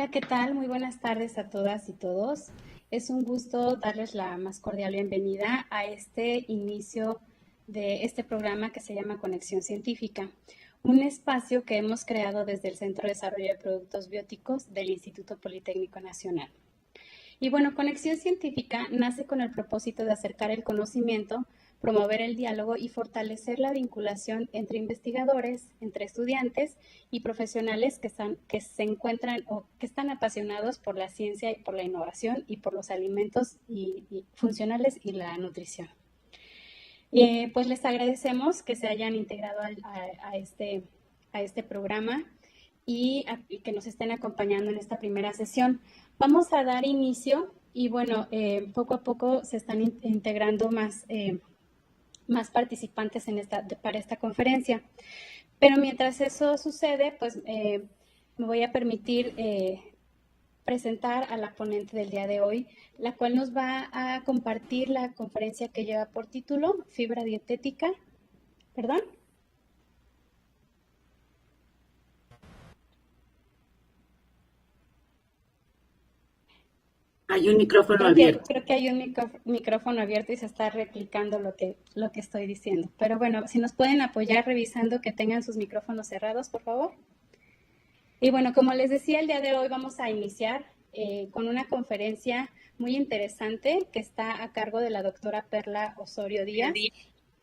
Hola, ¿qué tal? Muy buenas tardes a todas y todos. Es un gusto darles la más cordial bienvenida a este inicio de este programa que se llama Conexión Científica, un espacio que hemos creado desde el Centro de Desarrollo de Productos Bióticos del Instituto Politécnico Nacional. Y bueno, Conexión Científica nace con el propósito de acercar el conocimiento, promover el diálogo y fortalecer la vinculación entre investigadores, entre estudiantes y profesionales que se encuentran o que están apasionados por la ciencia y por la innovación y por los alimentos y funcionales y la nutrición. Pues les agradecemos que se hayan integrado a este programa y que nos estén acompañando en esta primera sesión. Vamos a dar inicio y bueno, poco a poco se están integrando más participantes para esta conferencia. Pero mientras eso sucede, pues me voy a permitir presentar a la ponente del día de hoy, la cual nos va a compartir la conferencia que lleva por título Fibra Dietética. ¿Perdón? Hay un micrófono abierto. Creo que hay un micrófono abierto y se está replicando lo que estoy diciendo. Pero bueno, si nos pueden apoyar revisando que tengan sus micrófonos cerrados, por favor. Y bueno, como les decía, el día de hoy vamos a iniciar con una conferencia muy interesante que está a cargo de la doctora Perla Osorio Díaz.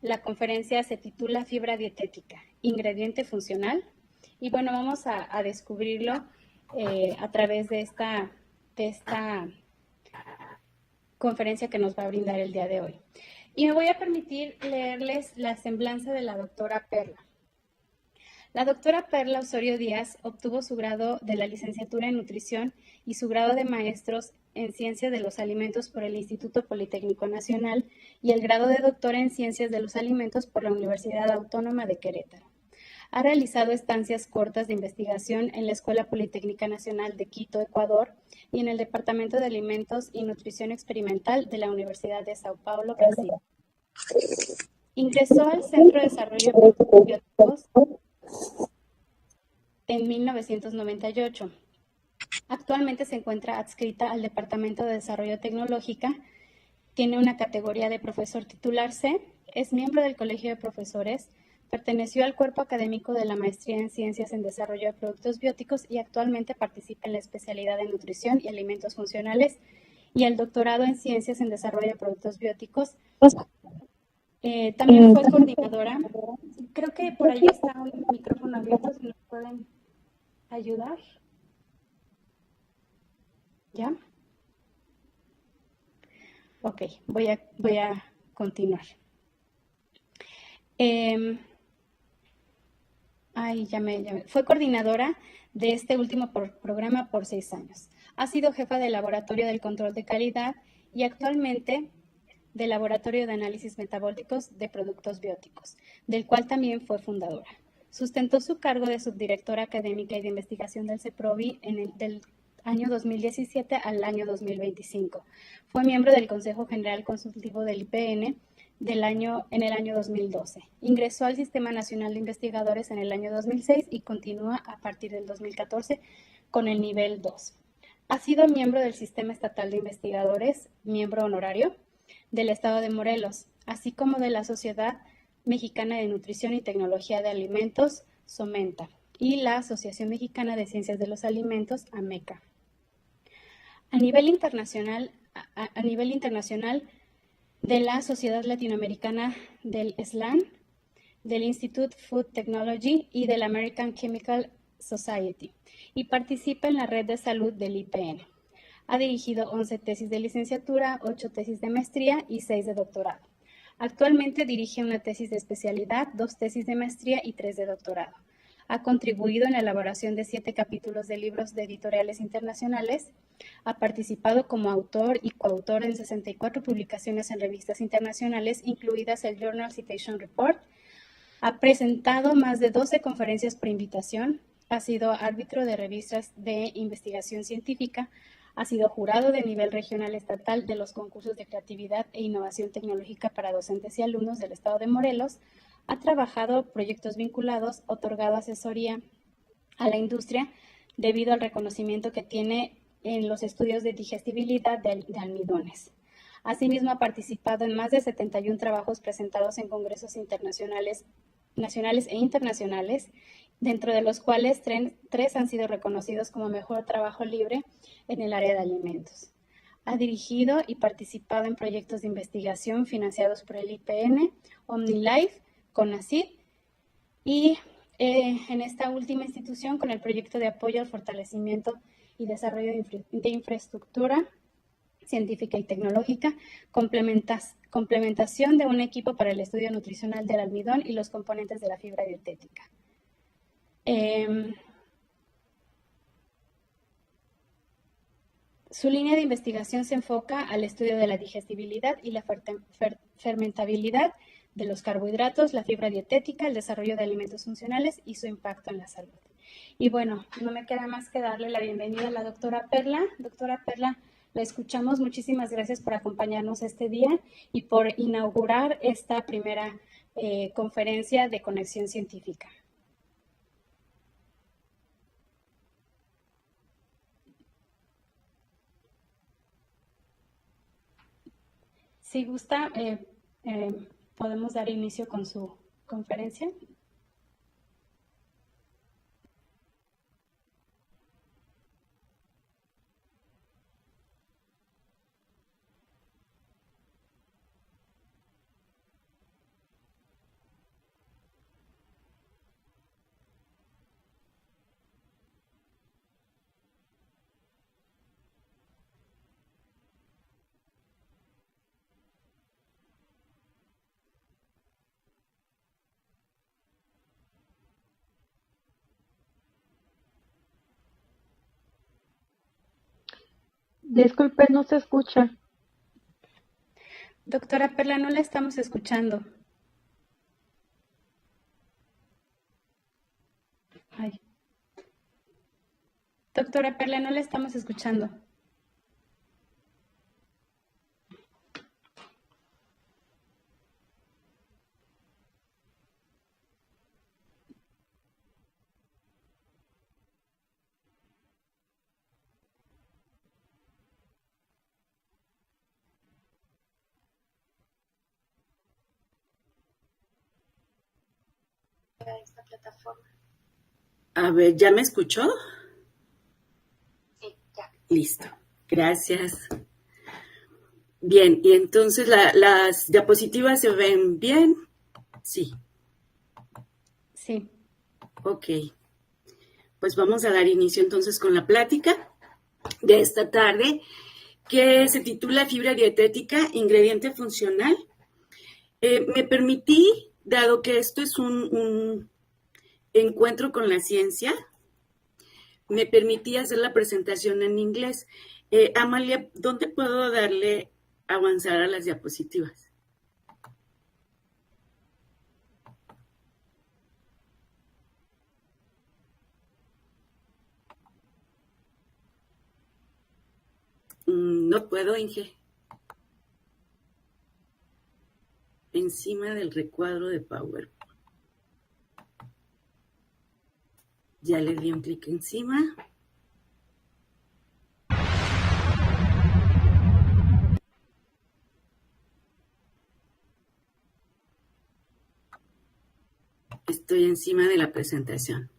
La conferencia se titula Fibra Dietética, ingrediente funcional. Y bueno, vamos a descubrirlo a través de esta conferencia que nos va a brindar el día de hoy. Y me voy a permitir leerles la semblanza de la doctora Perla. La doctora Perla Osorio Díaz obtuvo su grado de la licenciatura en nutrición y su grado de maestros en ciencias de los alimentos por el Instituto Politécnico Nacional y el grado de doctora en ciencias de los alimentos por la Universidad Autónoma de Querétaro. Ha realizado estancias cortas de investigación en la Escuela Politécnica Nacional de Quito, Ecuador, y en el Departamento de Alimentos y Nutrición Experimental de la Universidad de Sao Paulo, Brasil. Ingresó al Centro de Desarrollo de Productos Bióticos en 1998. Actualmente se encuentra adscrita al Departamento de Desarrollo Tecnológica, tiene una categoría de profesor titular C, es miembro del Colegio de Profesores, perteneció al cuerpo académico de la Maestría en Ciencias en Desarrollo de Productos Bióticos y actualmente participa en la especialidad en Nutrición y Alimentos Funcionales y el doctorado en Ciencias en Desarrollo de Productos Bióticos. También fue coordinadora. Creo que por ahí está un micrófono abierto, si nos pueden ayudar. ¿Ya? Ok, voy a continuar. Fue coordinadora de este último programa por 6 años. Ha sido jefa del Laboratorio del Control de Calidad y actualmente del Laboratorio de Análisis Metabólicos de Productos Bióticos, del cual también fue fundadora. Sustentó su cargo de subdirectora académica y de investigación del CEPROVI del año 2017 al año 2025. Fue miembro del Consejo General Consultivo del IPN en el año 2012. Ingresó al Sistema Nacional de Investigadores en el año 2006 y continúa a partir del 2014 con el nivel 2. Ha sido miembro del Sistema Estatal de Investigadores, miembro honorario del Estado de Morelos, así como de la Sociedad Mexicana de Nutrición y Tecnología de Alimentos, SOMENTA, y la Asociación Mexicana de Ciencias de los Alimentos, AMECA. A nivel internacional, de la Sociedad Latinoamericana del SLAN, del Institute Food Technology y del American Chemical Society, y participa en la red de salud del IPN. Ha dirigido 11 tesis de licenciatura, 8 tesis de maestría y 6 de doctorado. Actualmente dirige una tesis de especialidad, 2 tesis de maestría y 3 de doctorado. Ha contribuido en la elaboración de 7 capítulos de libros de editoriales internacionales. Ha participado como autor y coautor en 64 publicaciones en revistas internacionales, incluidas el Journal Citation Report. Ha presentado más de 12 conferencias por invitación. Ha sido árbitro de revistas de investigación científica. Ha sido jurado de nivel regional estatal de los concursos de creatividad e innovación tecnológica para docentes y alumnos del estado de Morelos. Ha trabajado proyectos vinculados, otorgado asesoría a la industria debido al reconocimiento que tiene en los estudios de digestibilidad de almidones. Asimismo, ha participado en más de 71 trabajos presentados en congresos internacionales, nacionales e internacionales, dentro de los cuales tres han sido reconocidos como mejor trabajo libre en el área de alimentos. Ha dirigido y participado en proyectos de investigación financiados por el IPN, OmniLife, CONACYT y en esta última institución con el proyecto de apoyo al fortalecimiento y desarrollo de infraestructura científica y tecnológica, complementación de un equipo para el estudio nutricional del almidón y los componentes de la fibra dietética. Su línea de investigación se enfoca al estudio de la digestibilidad y la fermentabilidad de los carbohidratos, la fibra dietética, el desarrollo de alimentos funcionales y su impacto en la salud. Y bueno, no me queda más que darle la bienvenida a la doctora Perla. Doctora Perla, la escuchamos. Muchísimas gracias por acompañarnos este día y por inaugurar esta primera conferencia de conexión científica. Si gusta, podemos dar inicio con su conferencia. Disculpe, no se escucha. Doctora Perla, no la estamos escuchando. Ay. Doctora Perla, no la estamos escuchando. Esta plataforma. A ver, ¿ya me escuchó? Sí, ya. Listo, gracias. Bien, y entonces las diapositivas se ven bien. Sí. Sí. Ok. Pues vamos a dar inicio entonces con la plática de esta tarde, que se titula Fibra dietética, ingrediente funcional. Me permití, dado que esto es un encuentro con la ciencia, me permití hacer la presentación en inglés. Amalia, ¿dónde puedo darle avanzar a las diapositivas? No puedo, Inge. Encima del recuadro de PowerPoint. Ya le di un clic encima. Estoy encima de la presentación.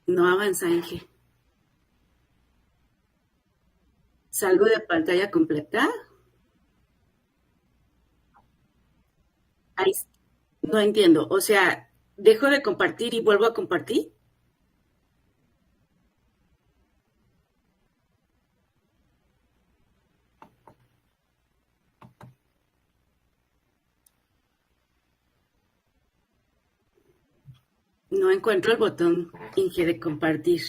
No avanza, Inge. ¿Salgo de pantalla completa? Ahí, no entiendo. O sea, ¿dejo de compartir y vuelvo a compartir? No encuentro el botón, Inge, de compartir.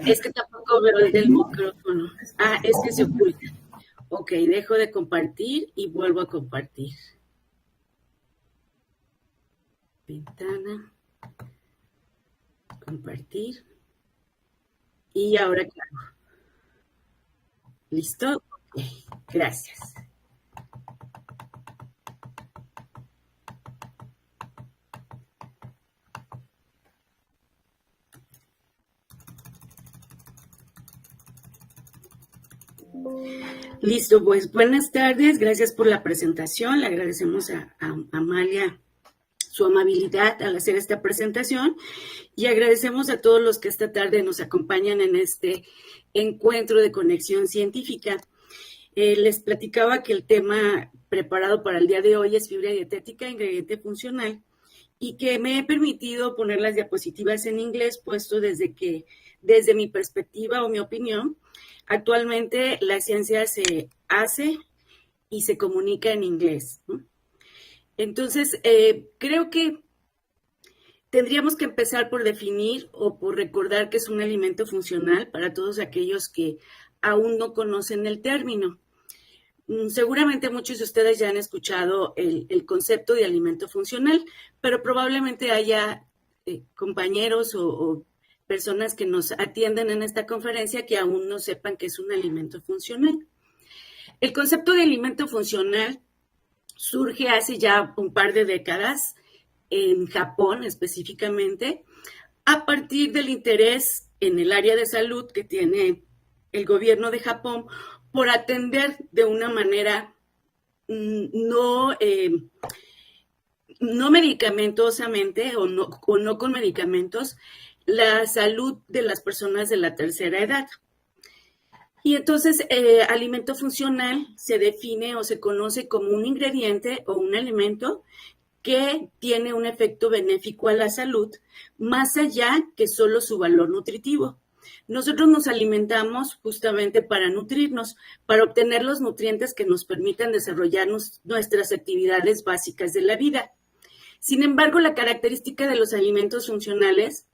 Es que tampoco veo el del micrófono. Ah, es que se oculta. Ok, dejo de compartir y vuelvo a compartir. Ventana, compartir. Y ahora, claro. ¿Listo? Ok, gracias. Listo, pues buenas tardes, gracias por la presentación, le agradecemos a Amalia su amabilidad al hacer esta presentación y agradecemos a todos los que esta tarde nos acompañan en este encuentro de conexión científica. Les platicaba que el tema preparado para el día de hoy es fibra dietética, ingrediente funcional, y que me he permitido poner las diapositivas en inglés, puesto desde mi perspectiva o mi opinión, actualmente la ciencia se hace y se comunica en inglés, ¿no? Entonces, creo que tendríamos que empezar por definir o por recordar qué es un alimento funcional para todos aquellos que aún no conocen el término. Seguramente muchos de ustedes ya han escuchado el concepto de alimento funcional, pero probablemente haya compañeros o personas que nos atienden en esta conferencia que aún no sepan qué es un alimento funcional. El concepto de alimento funcional surge hace ya un par de décadas en Japón específicamente, a partir del interés en el área de salud que tiene el gobierno de Japón por atender de una manera no medicamentosamente o no con medicamentos la salud de las personas de la tercera edad. Y entonces, alimento funcional se define o se conoce como un ingrediente o un alimento que tiene un efecto benéfico a la salud, más allá que solo su valor nutritivo. Nosotros nos alimentamos justamente para nutrirnos, para obtener los nutrientes que nos permitan desarrollar nuestras actividades básicas de la vida. Sin embargo, la característica de los alimentos funcionales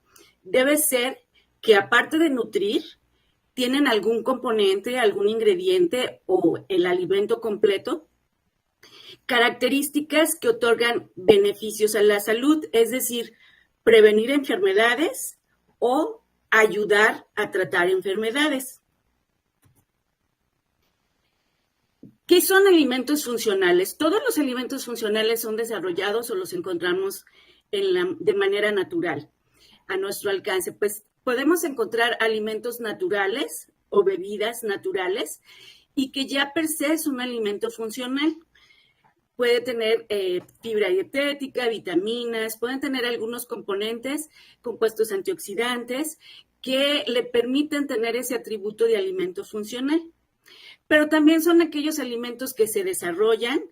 debe ser que, aparte de nutrir, tienen algún componente, algún ingrediente o el alimento completo, características que otorgan beneficios a la salud, es decir, prevenir enfermedades o ayudar a tratar enfermedades. ¿Qué son alimentos funcionales? Todos los alimentos funcionales son desarrollados o los encontramos de manera natural, a nuestro alcance. Pues podemos encontrar alimentos naturales o bebidas naturales y que ya per se es un alimento funcional. Puede tener fibra dietética, vitaminas, pueden tener algunos componentes, compuestos antioxidantes, que le permiten tener ese atributo de alimento funcional. Pero también son aquellos alimentos que se desarrollan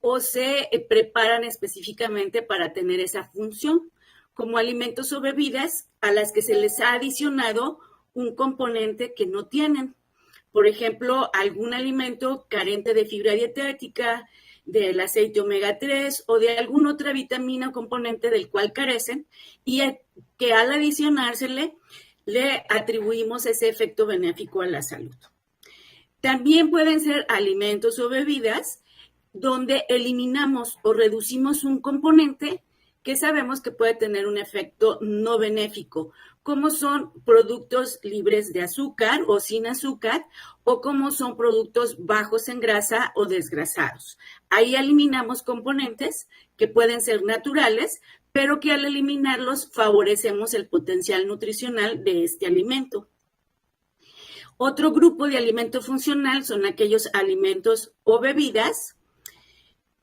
o se preparan específicamente para tener esa función, como alimentos o bebidas a las que se les ha adicionado un componente que no tienen. Por ejemplo, algún alimento carente de fibra dietética, del aceite omega 3 o de alguna otra vitamina o componente del cual carecen y que al adicionársele le atribuimos ese efecto benéfico a la salud. También pueden ser alimentos o bebidas donde eliminamos o reducimos un componente que sabemos que puede tener un efecto no benéfico, como son productos libres de azúcar o sin azúcar, o como son productos bajos en grasa o desgrasados. Ahí eliminamos componentes que pueden ser naturales, pero que al eliminarlos favorecemos el potencial nutricional de este alimento. Otro grupo de alimento funcional son aquellos alimentos o bebidas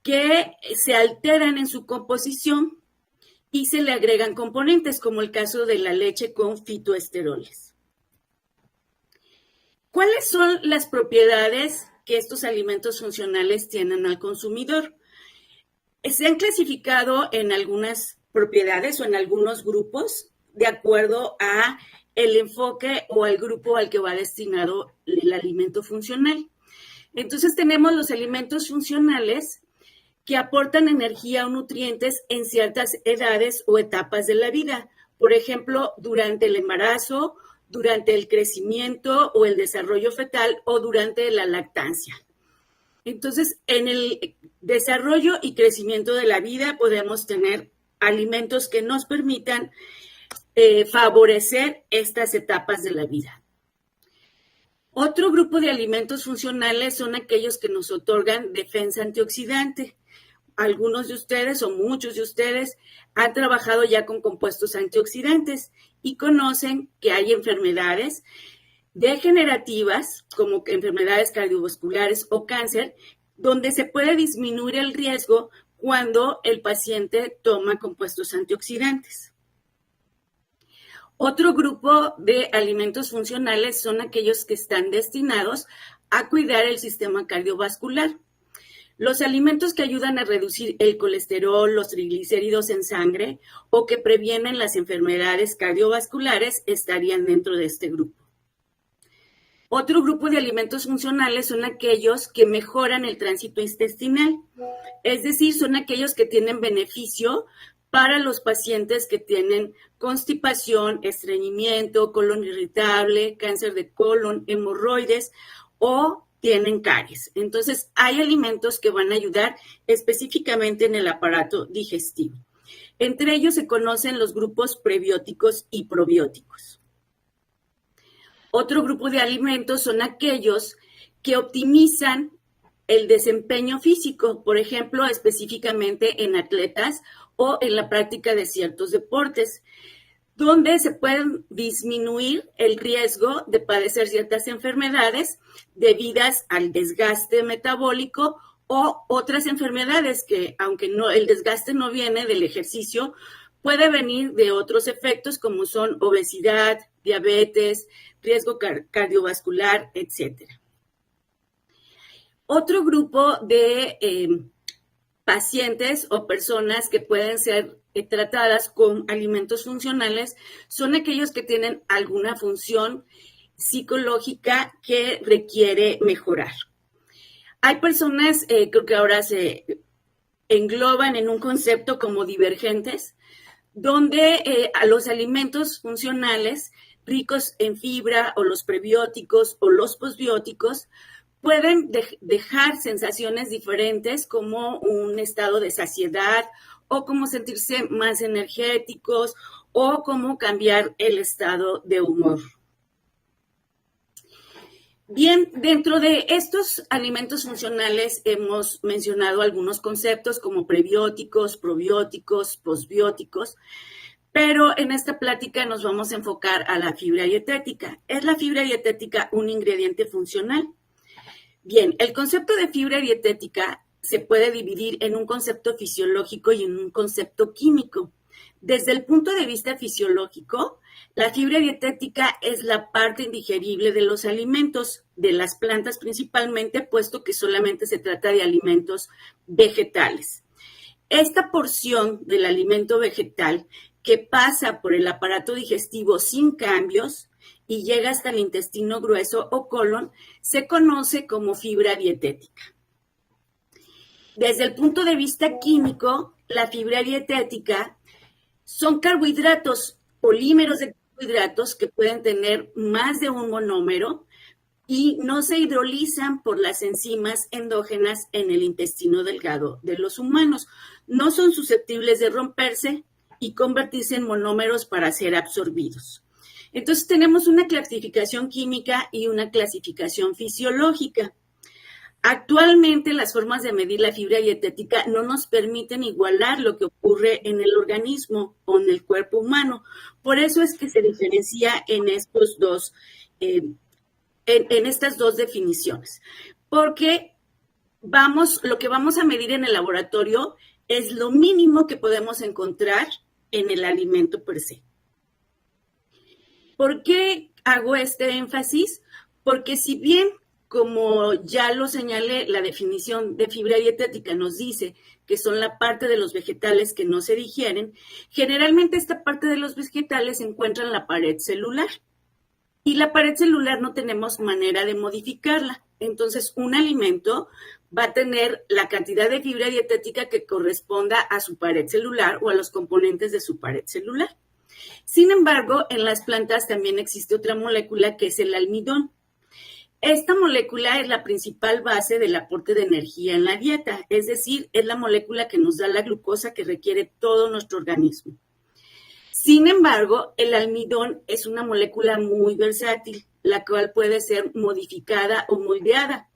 que se alteran en su composición y se le agregan componentes, como el caso de la leche con fitoesteroles. ¿Cuáles son las propiedades que estos alimentos funcionales tienen al consumidor? Se han clasificado en algunas propiedades o en algunos grupos de acuerdo a el enfoque o al grupo al que va destinado el alimento funcional. Entonces tenemos los alimentos funcionales que aportan energía o nutrientes en ciertas edades o etapas de la vida. Por ejemplo, durante el embarazo, durante el crecimiento o el desarrollo fetal o durante la lactancia. Entonces, en el desarrollo y crecimiento de la vida podemos tener alimentos que nos permitan favorecer estas etapas de la vida. Otro grupo de alimentos funcionales son aquellos que nos otorgan defensa antioxidante. Algunos de ustedes o muchos de ustedes han trabajado ya con compuestos antioxidantes y conocen que hay enfermedades degenerativas, como enfermedades cardiovasculares o cáncer, donde se puede disminuir el riesgo cuando el paciente toma compuestos antioxidantes. Otro grupo de alimentos funcionales son aquellos que están destinados a cuidar el sistema cardiovascular. Los alimentos que ayudan a reducir el colesterol, los triglicéridos en sangre o que previenen las enfermedades cardiovasculares estarían dentro de este grupo. Otro grupo de alimentos funcionales son aquellos que mejoran el tránsito intestinal, es decir, son aquellos que tienen beneficio para los pacientes que tienen constipación, estreñimiento, colon irritable, cáncer de colon, hemorroides o tienen caries. Entonces, hay alimentos que van a ayudar específicamente en el aparato digestivo. Entre ellos se conocen los grupos prebióticos y probióticos. Otro grupo de alimentos son aquellos que optimizan el desempeño físico, por ejemplo, específicamente en atletas o en la práctica de ciertos deportes, donde se pueden disminuir el riesgo de padecer ciertas enfermedades debidas al desgaste metabólico o otras enfermedades que, aunque el desgaste no viene del ejercicio, puede venir de otros efectos como son obesidad, diabetes, riesgo cardiovascular, etc. Otro grupo de pacientes o personas que pueden ser tratadas con alimentos funcionales son aquellos que tienen alguna función psicológica que requiere mejorar. Hay personas, creo que ahora se engloban en un concepto como divergentes, donde a los alimentos funcionales ricos en fibra o los prebióticos o los posbióticos pueden dejar sensaciones diferentes como un estado de saciedad o como sentirse más energéticos o como cambiar el estado de humor. Bien, dentro de estos alimentos funcionales hemos mencionado algunos conceptos como prebióticos, probióticos, posbióticos, pero en esta plática nos vamos a enfocar a la fibra dietética. ¿Es la fibra dietética un ingrediente funcional? Bien, el concepto de fibra dietética se puede dividir en un concepto fisiológico y en un concepto químico. Desde el punto de vista fisiológico, la fibra dietética es la parte indigerible de los alimentos, de las plantas principalmente, puesto que solamente se trata de alimentos vegetales. Esta porción del alimento vegetal que pasa por el aparato digestivo sin cambios y llega hasta el intestino grueso o colon, se conoce como fibra dietética. Desde el punto de vista químico, la fibra dietética son carbohidratos, polímeros de carbohidratos que pueden tener más de un monómero y no se hidrolizan por las enzimas endógenas en el intestino delgado de los humanos. No son susceptibles de romperse y convertirse en monómeros para ser absorbidos. Entonces tenemos una clasificación química y una clasificación fisiológica. Actualmente las formas de medir la fibra dietética no nos permiten igualar lo que ocurre en el organismo o en el cuerpo humano. Por eso es que se diferencia en estos dos, en estas dos definiciones. Porque lo que vamos a medir en el laboratorio es lo mínimo que podemos encontrar en el alimento per se. ¿Por qué hago este énfasis? Porque si bien, como ya lo señalé, la definición de fibra dietética nos dice que son la parte de los vegetales que no se digieren, generalmente esta parte de los vegetales se encuentra en la pared celular. Y la pared celular no tenemos manera de modificarla. Entonces, un alimento va a tener la cantidad de fibra dietética que corresponda a su pared celular o a los componentes de su pared celular. Sin embargo, en las plantas también existe otra molécula que es el almidón. Esta molécula es la principal base del aporte de energía en la dieta, es decir, es la molécula que nos da la glucosa que requiere todo nuestro organismo. Sin embargo, el almidón es una molécula muy versátil, la cual puede ser modificada o moldeada.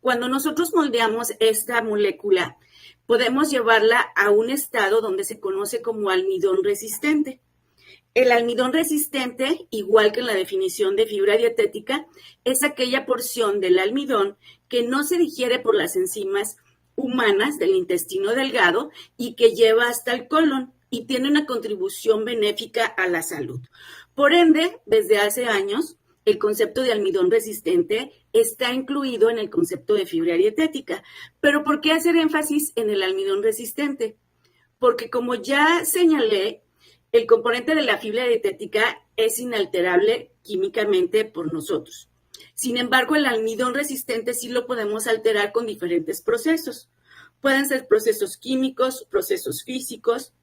Cuando nosotros moldeamos esta molécula, podemos llevarla a un estado donde se conoce como almidón resistente. El almidón resistente, igual que en la definición de fibra dietética, es aquella porción del almidón que no se digiere por las enzimas humanas del intestino delgado y que lleva hasta el colon y tiene una contribución benéfica a la salud. Por ende, desde hace años, el concepto de almidón resistente está incluido en el concepto de fibra dietética. Pero ¿por qué hacer énfasis en el almidón resistente? Porque como ya señalé, el componente de la fibra dietética es inalterable químicamente por nosotros. Sin embargo, el almidón resistente sí lo podemos alterar con diferentes procesos. Pueden ser procesos químicos, procesos físicos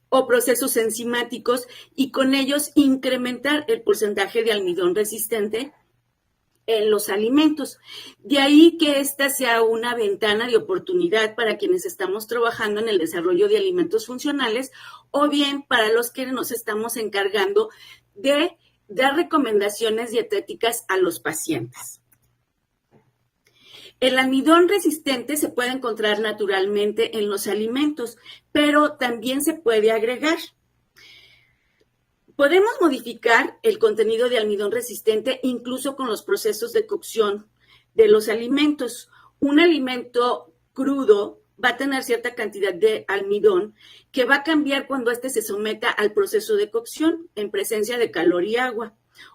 o procesos enzimáticos y con ellos incrementar el porcentaje de almidón resistente en los alimentos. De ahí que esta sea una ventana de oportunidad para quienes estamos trabajando en el desarrollo de alimentos funcionales o bien para los que nos estamos encargando de dar recomendaciones dietéticas a los pacientes. El almidón resistente se puede encontrar naturalmente en los alimentos, pero también se puede agregar. Podemos modificar el contenido de almidón resistente incluso con los procesos de cocción de los alimentos. Un alimento crudo va a tener cierta cantidad de almidón que va a cambiar cuando éste se someta al proceso de cocción en presencia de calor y agua.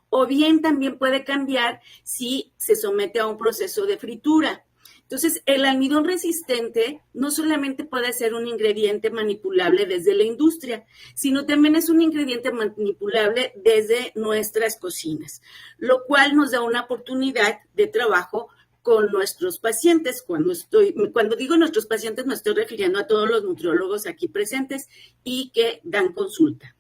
O bien también puede cambiar si se somete a un proceso de fritura. Entonces, el almidón resistente no solamente puede ser un ingrediente manipulable desde la industria, sino también es un ingrediente manipulable desde nuestras cocinas, lo cual nos da una oportunidad de trabajo con nuestros pacientes. Cuando digo nuestros pacientes, me estoy refiriendo a todos los nutriólogos aquí presentes y que dan consulta.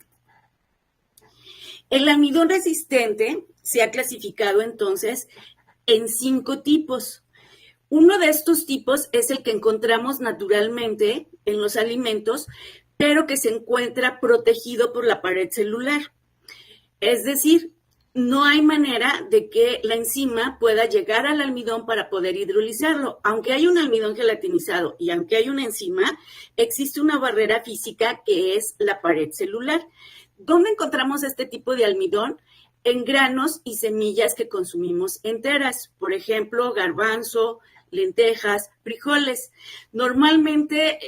El almidón resistente se ha clasificado entonces en 5 tipos. Uno de estos tipos es el que encontramos naturalmente en los alimentos, pero que se encuentra protegido por la pared celular. Es decir, no hay manera de que la enzima pueda llegar al almidón para poder hidrolizarlo. Aunque hay un almidón gelatinizado y aunque hay una enzima, existe una barrera física que es la pared celular. ¿Dónde encontramos este tipo de almidón? En granos y semillas que consumimos enteras, por ejemplo, garbanzo, lentejas, frijoles. Normalmente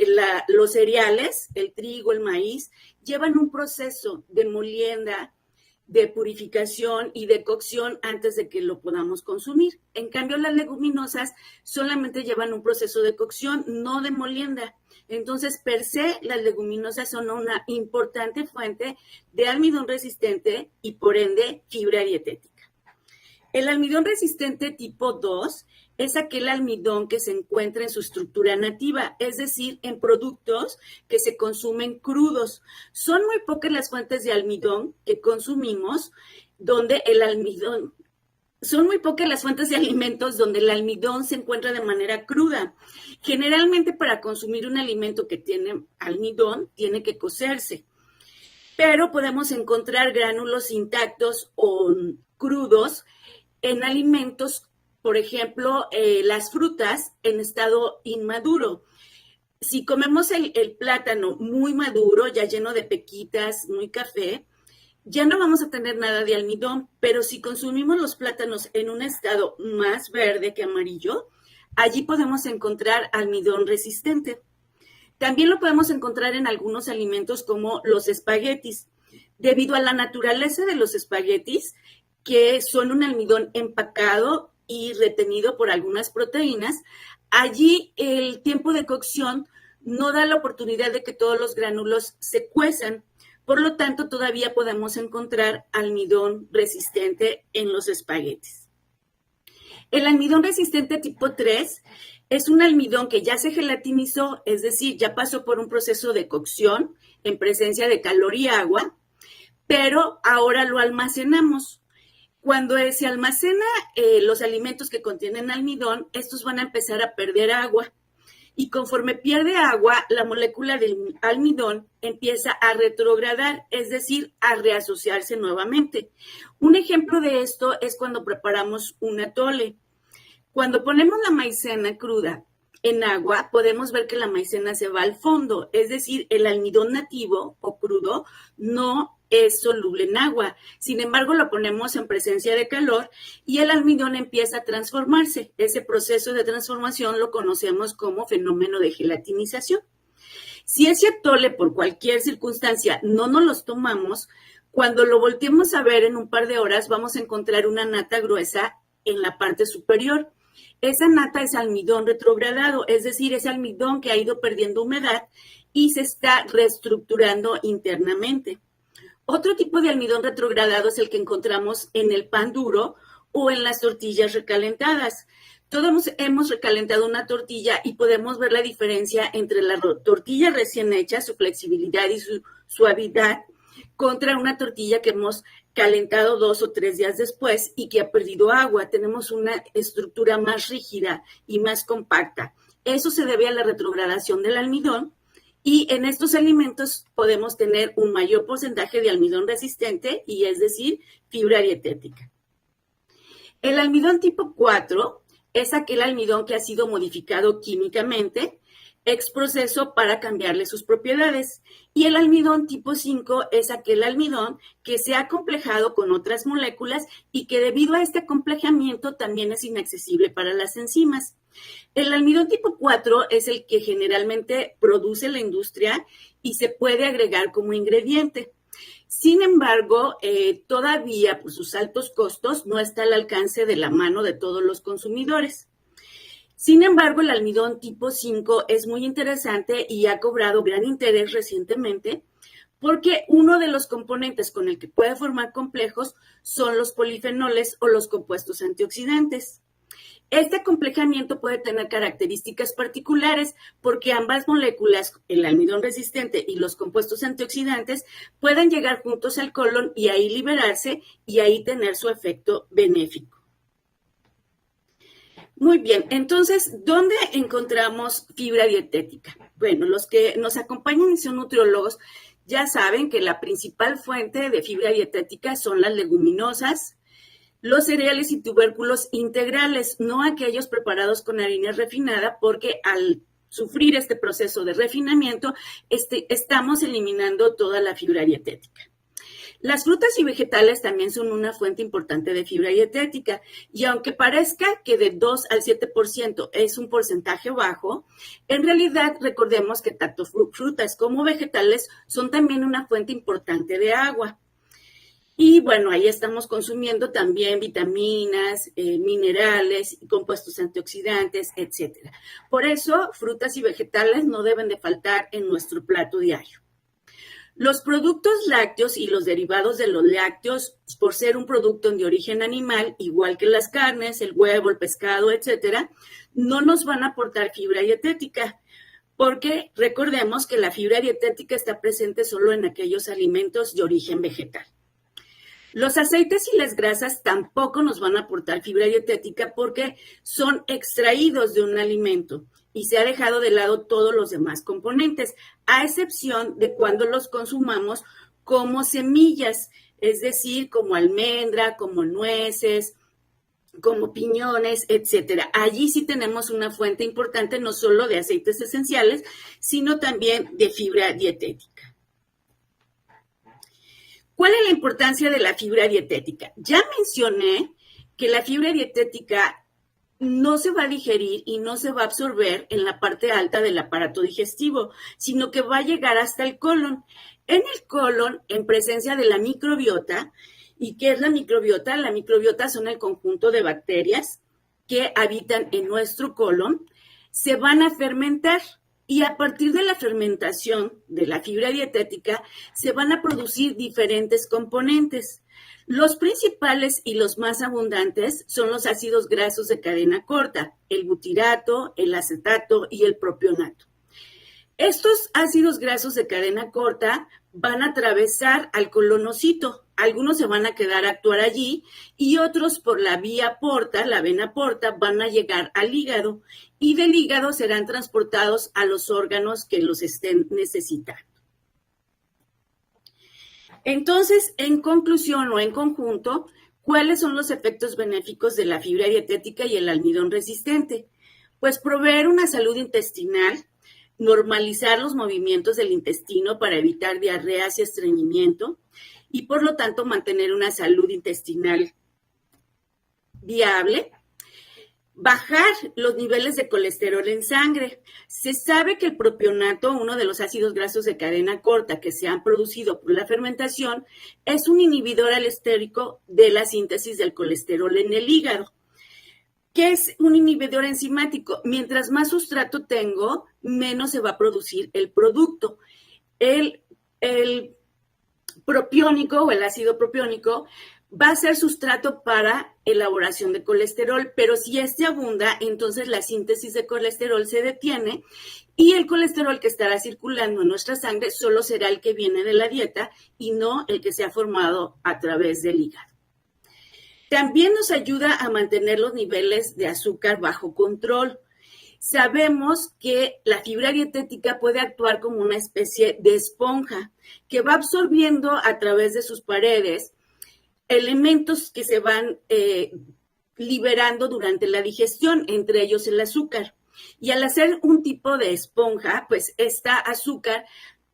los cereales, el trigo, el maíz, llevan un proceso de molienda, de purificación y de cocción antes de que lo podamos consumir. En cambio, las leguminosas solamente llevan un proceso de cocción, no de molienda. Entonces, per se, las leguminosas son una importante fuente de almidón resistente y, por ende, fibra dietética. El almidón resistente tipo 2 es aquel almidón que se encuentra en su estructura nativa, es decir, en productos que se consumen crudos. Son muy pocas las fuentes de almidón que consumimos donde el almidón, son muy pocas las fuentes de alimentos donde el almidón se encuentra de manera cruda. Generalmente para consumir un alimento que tiene almidón, tiene que cocerse. Pero podemos encontrar gránulos intactos o crudos en alimentos, por ejemplo, las frutas en estado inmaduro. Si comemos el plátano muy maduro, ya lleno de pequitas, muy café, ya no vamos a tener nada de almidón, pero si consumimos los plátanos en un estado más verde que amarillo, allí podemos encontrar almidón resistente. También lo podemos encontrar en algunos alimentos como los espaguetis. Debido a la naturaleza de los espaguetis, que son un almidón empacado y retenido por algunas proteínas, allí el tiempo de cocción no da la oportunidad de que todos los gránulos se cuezan. Por lo tanto, todavía podemos encontrar almidón resistente en los espaguetis. El almidón resistente tipo 3 es un almidón que ya se gelatinizó, es decir, ya pasó por un proceso de cocción en presencia de calor y agua, pero ahora lo almacenamos. Cuando se almacena los alimentos que contienen almidón, estos van a empezar a perder agua. Y conforme pierde agua, la molécula del almidón empieza a retrogradar, es decir, a reasociarse nuevamente. Un ejemplo de esto es cuando preparamos un atole. Cuando ponemos la maicena cruda en agua, podemos ver que la maicena se va al fondo, es decir, el almidón nativo o crudo no es soluble en agua. Sin embargo, lo ponemos en presencia de calor y el almidón empieza a transformarse. Ese proceso de transformación lo conocemos como fenómeno de gelatinización. Si ese atole, por cualquier circunstancia, no nos los tomamos, cuando lo volteemos a ver en un par de horas, vamos a encontrar una nata gruesa en la parte superior. Esa nata es almidón retrogradado, es decir, es almidón que ha ido perdiendo humedad y se está reestructurando internamente. Otro tipo de almidón retrogradado es el que encontramos en el pan duro o en las tortillas recalentadas. Todos hemos recalentado una tortilla y podemos ver la diferencia entre la tortilla recién hecha, su flexibilidad y su suavidad, contra una tortilla que hemos calentado 2 o 3 días después y que ha perdido agua. Tenemos una estructura más rígida y más compacta. Eso se debe a la retrogradación del almidón. Y en estos alimentos podemos tener un mayor porcentaje de almidón resistente y es decir, fibra dietética. El almidón tipo 4 es aquel almidón que ha sido modificado químicamente, ex proceso para cambiarle sus propiedades. Y el almidón tipo 5 es aquel almidón que se ha complejado con otras moléculas y que debido a este acomplejamiento también es inaccesible para las enzimas. El almidón tipo 4 es el que generalmente produce la industria y se puede agregar como ingrediente. Sin embargo, todavía por sus altos costos no está al alcance de la mano de todos los consumidores. Sin embargo, el almidón tipo 5 es muy interesante y ha cobrado gran interés recientemente porque uno de los componentes con el que puede formar complejos son los polifenoles o los compuestos antioxidantes. Este acomplejamiento puede tener características particulares porque ambas moléculas, el almidón resistente y los compuestos antioxidantes, pueden llegar juntos al colon y ahí liberarse y ahí tener su efecto benéfico. Muy bien, entonces, ¿dónde encontramos fibra dietética? Bueno, los que nos acompañan y son nutriólogos ya saben que la principal fuente de fibra dietética son las leguminosas, los cereales y tubérculos integrales, no aquellos preparados con harina refinada, porque al sufrir este proceso de refinamiento, estamos eliminando toda la fibra dietética. Las frutas y vegetales también son una fuente importante de fibra dietética y aunque parezca que de 2 al 7% es un porcentaje bajo, en realidad recordemos que tanto frutas como vegetales son también una fuente importante de agua. Y bueno, ahí estamos consumiendo también vitaminas, minerales, compuestos antioxidantes, etc. Por eso, frutas y vegetales no deben de faltar en nuestro plato diario. Los productos lácteos y los derivados de los lácteos, por ser un producto de origen animal, igual que las carnes, el huevo, el pescado, etcétera, no nos van a aportar fibra dietética, porque recordemos que la fibra dietética está presente solo en aquellos alimentos de origen vegetal. Los aceites y las grasas tampoco nos van a aportar fibra dietética porque son extraídos de un alimento y se ha dejado de lado todos los demás componentes, a excepción de cuando los consumamos como semillas, es decir, como almendra, como nueces, como piñones, etcétera. Allí sí tenemos una fuente importante no solo de aceites esenciales, sino también de fibra dietética. ¿Cuál es la importancia de la fibra dietética? Ya mencioné que la fibra dietética no se va a digerir y no se va a absorber en la parte alta del aparato digestivo, sino que va a llegar hasta el colon. En el colon, en presencia de la microbiota, ¿y qué es la microbiota? La microbiota son el conjunto de bacterias que habitan en nuestro colon, se van a fermentar. Y a partir de la fermentación de la fibra dietética se van a producir diferentes componentes. Los principales y los más abundantes son los ácidos grasos de cadena corta, el butirato, el acetato y el propionato. Estos ácidos grasos de cadena corta van a atravesar al colonocito algunos se van a quedar a actuar allí y otros por la vía porta, la vena porta, van a llegar al hígado y del hígado serán transportados a los órganos que los estén necesitando. Entonces, en conclusión o en conjunto, ¿cuáles son los efectos benéficos de la fibra dietética y el almidón resistente? Pues proveer una salud intestinal, normalizar los movimientos del intestino para evitar diarreas y estreñimiento y por lo tanto mantener una salud intestinal viable. Bajar los niveles de colesterol en sangre. Se sabe que el propionato, uno de los ácidos grasos de cadena corta que se han producido por la fermentación, es un inhibidor alostérico de la síntesis del colesterol en el hígado. ¿Qué es un inhibidor enzimático? Mientras más sustrato tengo, menos se va a producir el producto. El propiónico o el ácido propiónico va a ser sustrato para elaboración de colesterol, pero si este abunda, entonces la síntesis de colesterol se detiene y el colesterol que estará circulando en nuestra sangre solo será el que viene de la dieta y no el que se ha formado a través del hígado. También nos ayuda a mantener los niveles de azúcar bajo control. Sabemos que la fibra dietética puede actuar como una especie de esponja que va absorbiendo a través de sus paredes elementos que se van liberando durante la digestión, entre ellos el azúcar. Y al hacer un tipo de esponja, pues esta azúcar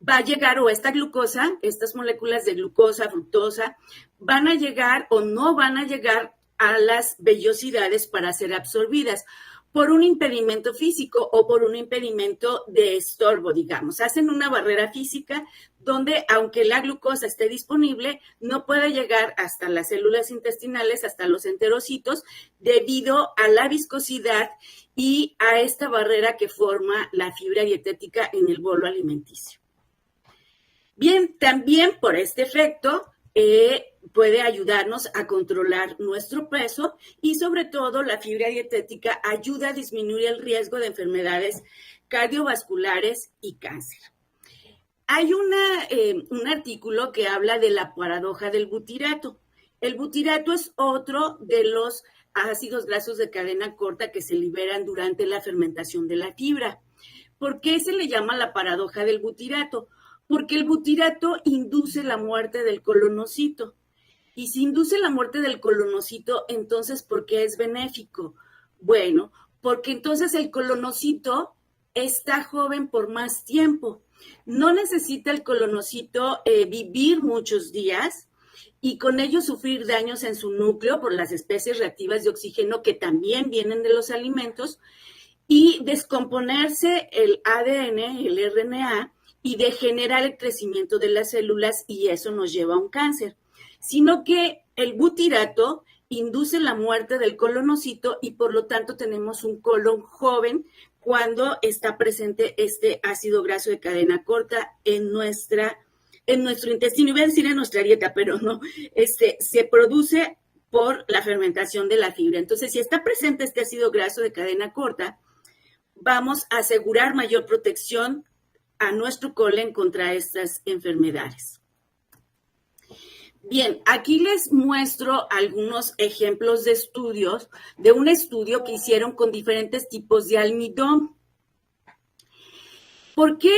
va a llegar, o esta glucosa, estas moléculas de glucosa, fructosa, van a llegar o no van a llegar a las vellosidades para ser absorbidas por un impedimento físico o por un impedimento de estorbo, digamos. Hacen una barrera física donde, aunque la glucosa esté disponible, no puede llegar hasta las células intestinales, hasta los enterocitos, debido a la viscosidad y a esta barrera que forma la fibra dietética en el bolo alimenticio. Bien, también por este efecto puede ayudarnos a controlar nuestro peso y sobre todo la fibra dietética ayuda a disminuir el riesgo de enfermedades cardiovasculares y cáncer. Hay un artículo que habla de la paradoja del butirato. El butirato es otro de los ácidos grasos de cadena corta que se liberan durante la fermentación de la fibra. ¿Por qué se le llama la paradoja del butirato? Porque el butirato induce la muerte del colonocito. Y si induce la muerte del colonocito, entonces, ¿por qué es benéfico? Bueno, porque entonces el colonocito está joven por más tiempo. No necesita el colonocito vivir muchos días y con ello sufrir daños en su núcleo por las especies reactivas de oxígeno que también vienen de los alimentos y descomponerse el ADN, el RNA, y degenerar el crecimiento de las células y eso nos lleva a un cáncer. Sino que el butirato induce la muerte del colonocito y por lo tanto tenemos un colon joven cuando está presente este ácido graso de cadena corta en nuestro intestino. Iba a decir en nuestra dieta, pero no, se produce por la fermentación de la fibra. Entonces, si está presente este ácido graso de cadena corta, vamos a asegurar mayor protección a nuestro colon contra estas enfermedades. Bien, aquí les muestro algunos ejemplos de estudios, de un estudio que hicieron con diferentes tipos de almidón. ¿Por qué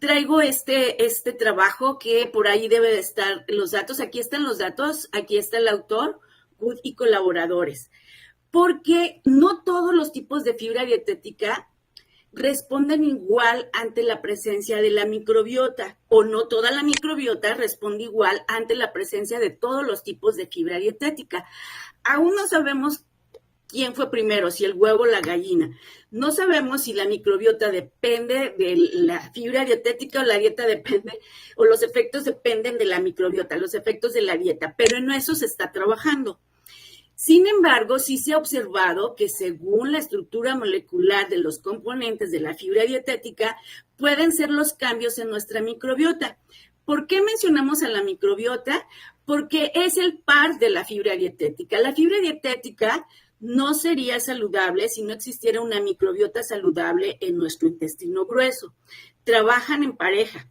traigo este trabajo? Que por ahí debe de estar los datos. Aquí están los datos, aquí está el autor, Good y colaboradores. Porque no todos los tipos de fibra dietética responden igual ante la presencia de la microbiota o no toda la microbiota responde igual ante la presencia de todos los tipos de fibra dietética. Aún no sabemos quién fue primero, si el huevo o la gallina. No sabemos si la microbiota depende de la fibra dietética o la dieta depende, o los efectos dependen de la microbiota, los efectos de la dieta, pero en eso se está trabajando. Sin embargo, sí se ha observado que según la estructura molecular de los componentes de la fibra dietética, pueden ser los cambios en nuestra microbiota. ¿Por qué mencionamos a la microbiota? Porque es el par de la fibra dietética. La fibra dietética no sería saludable si no existiera una microbiota saludable en nuestro intestino grueso. Trabajan en pareja.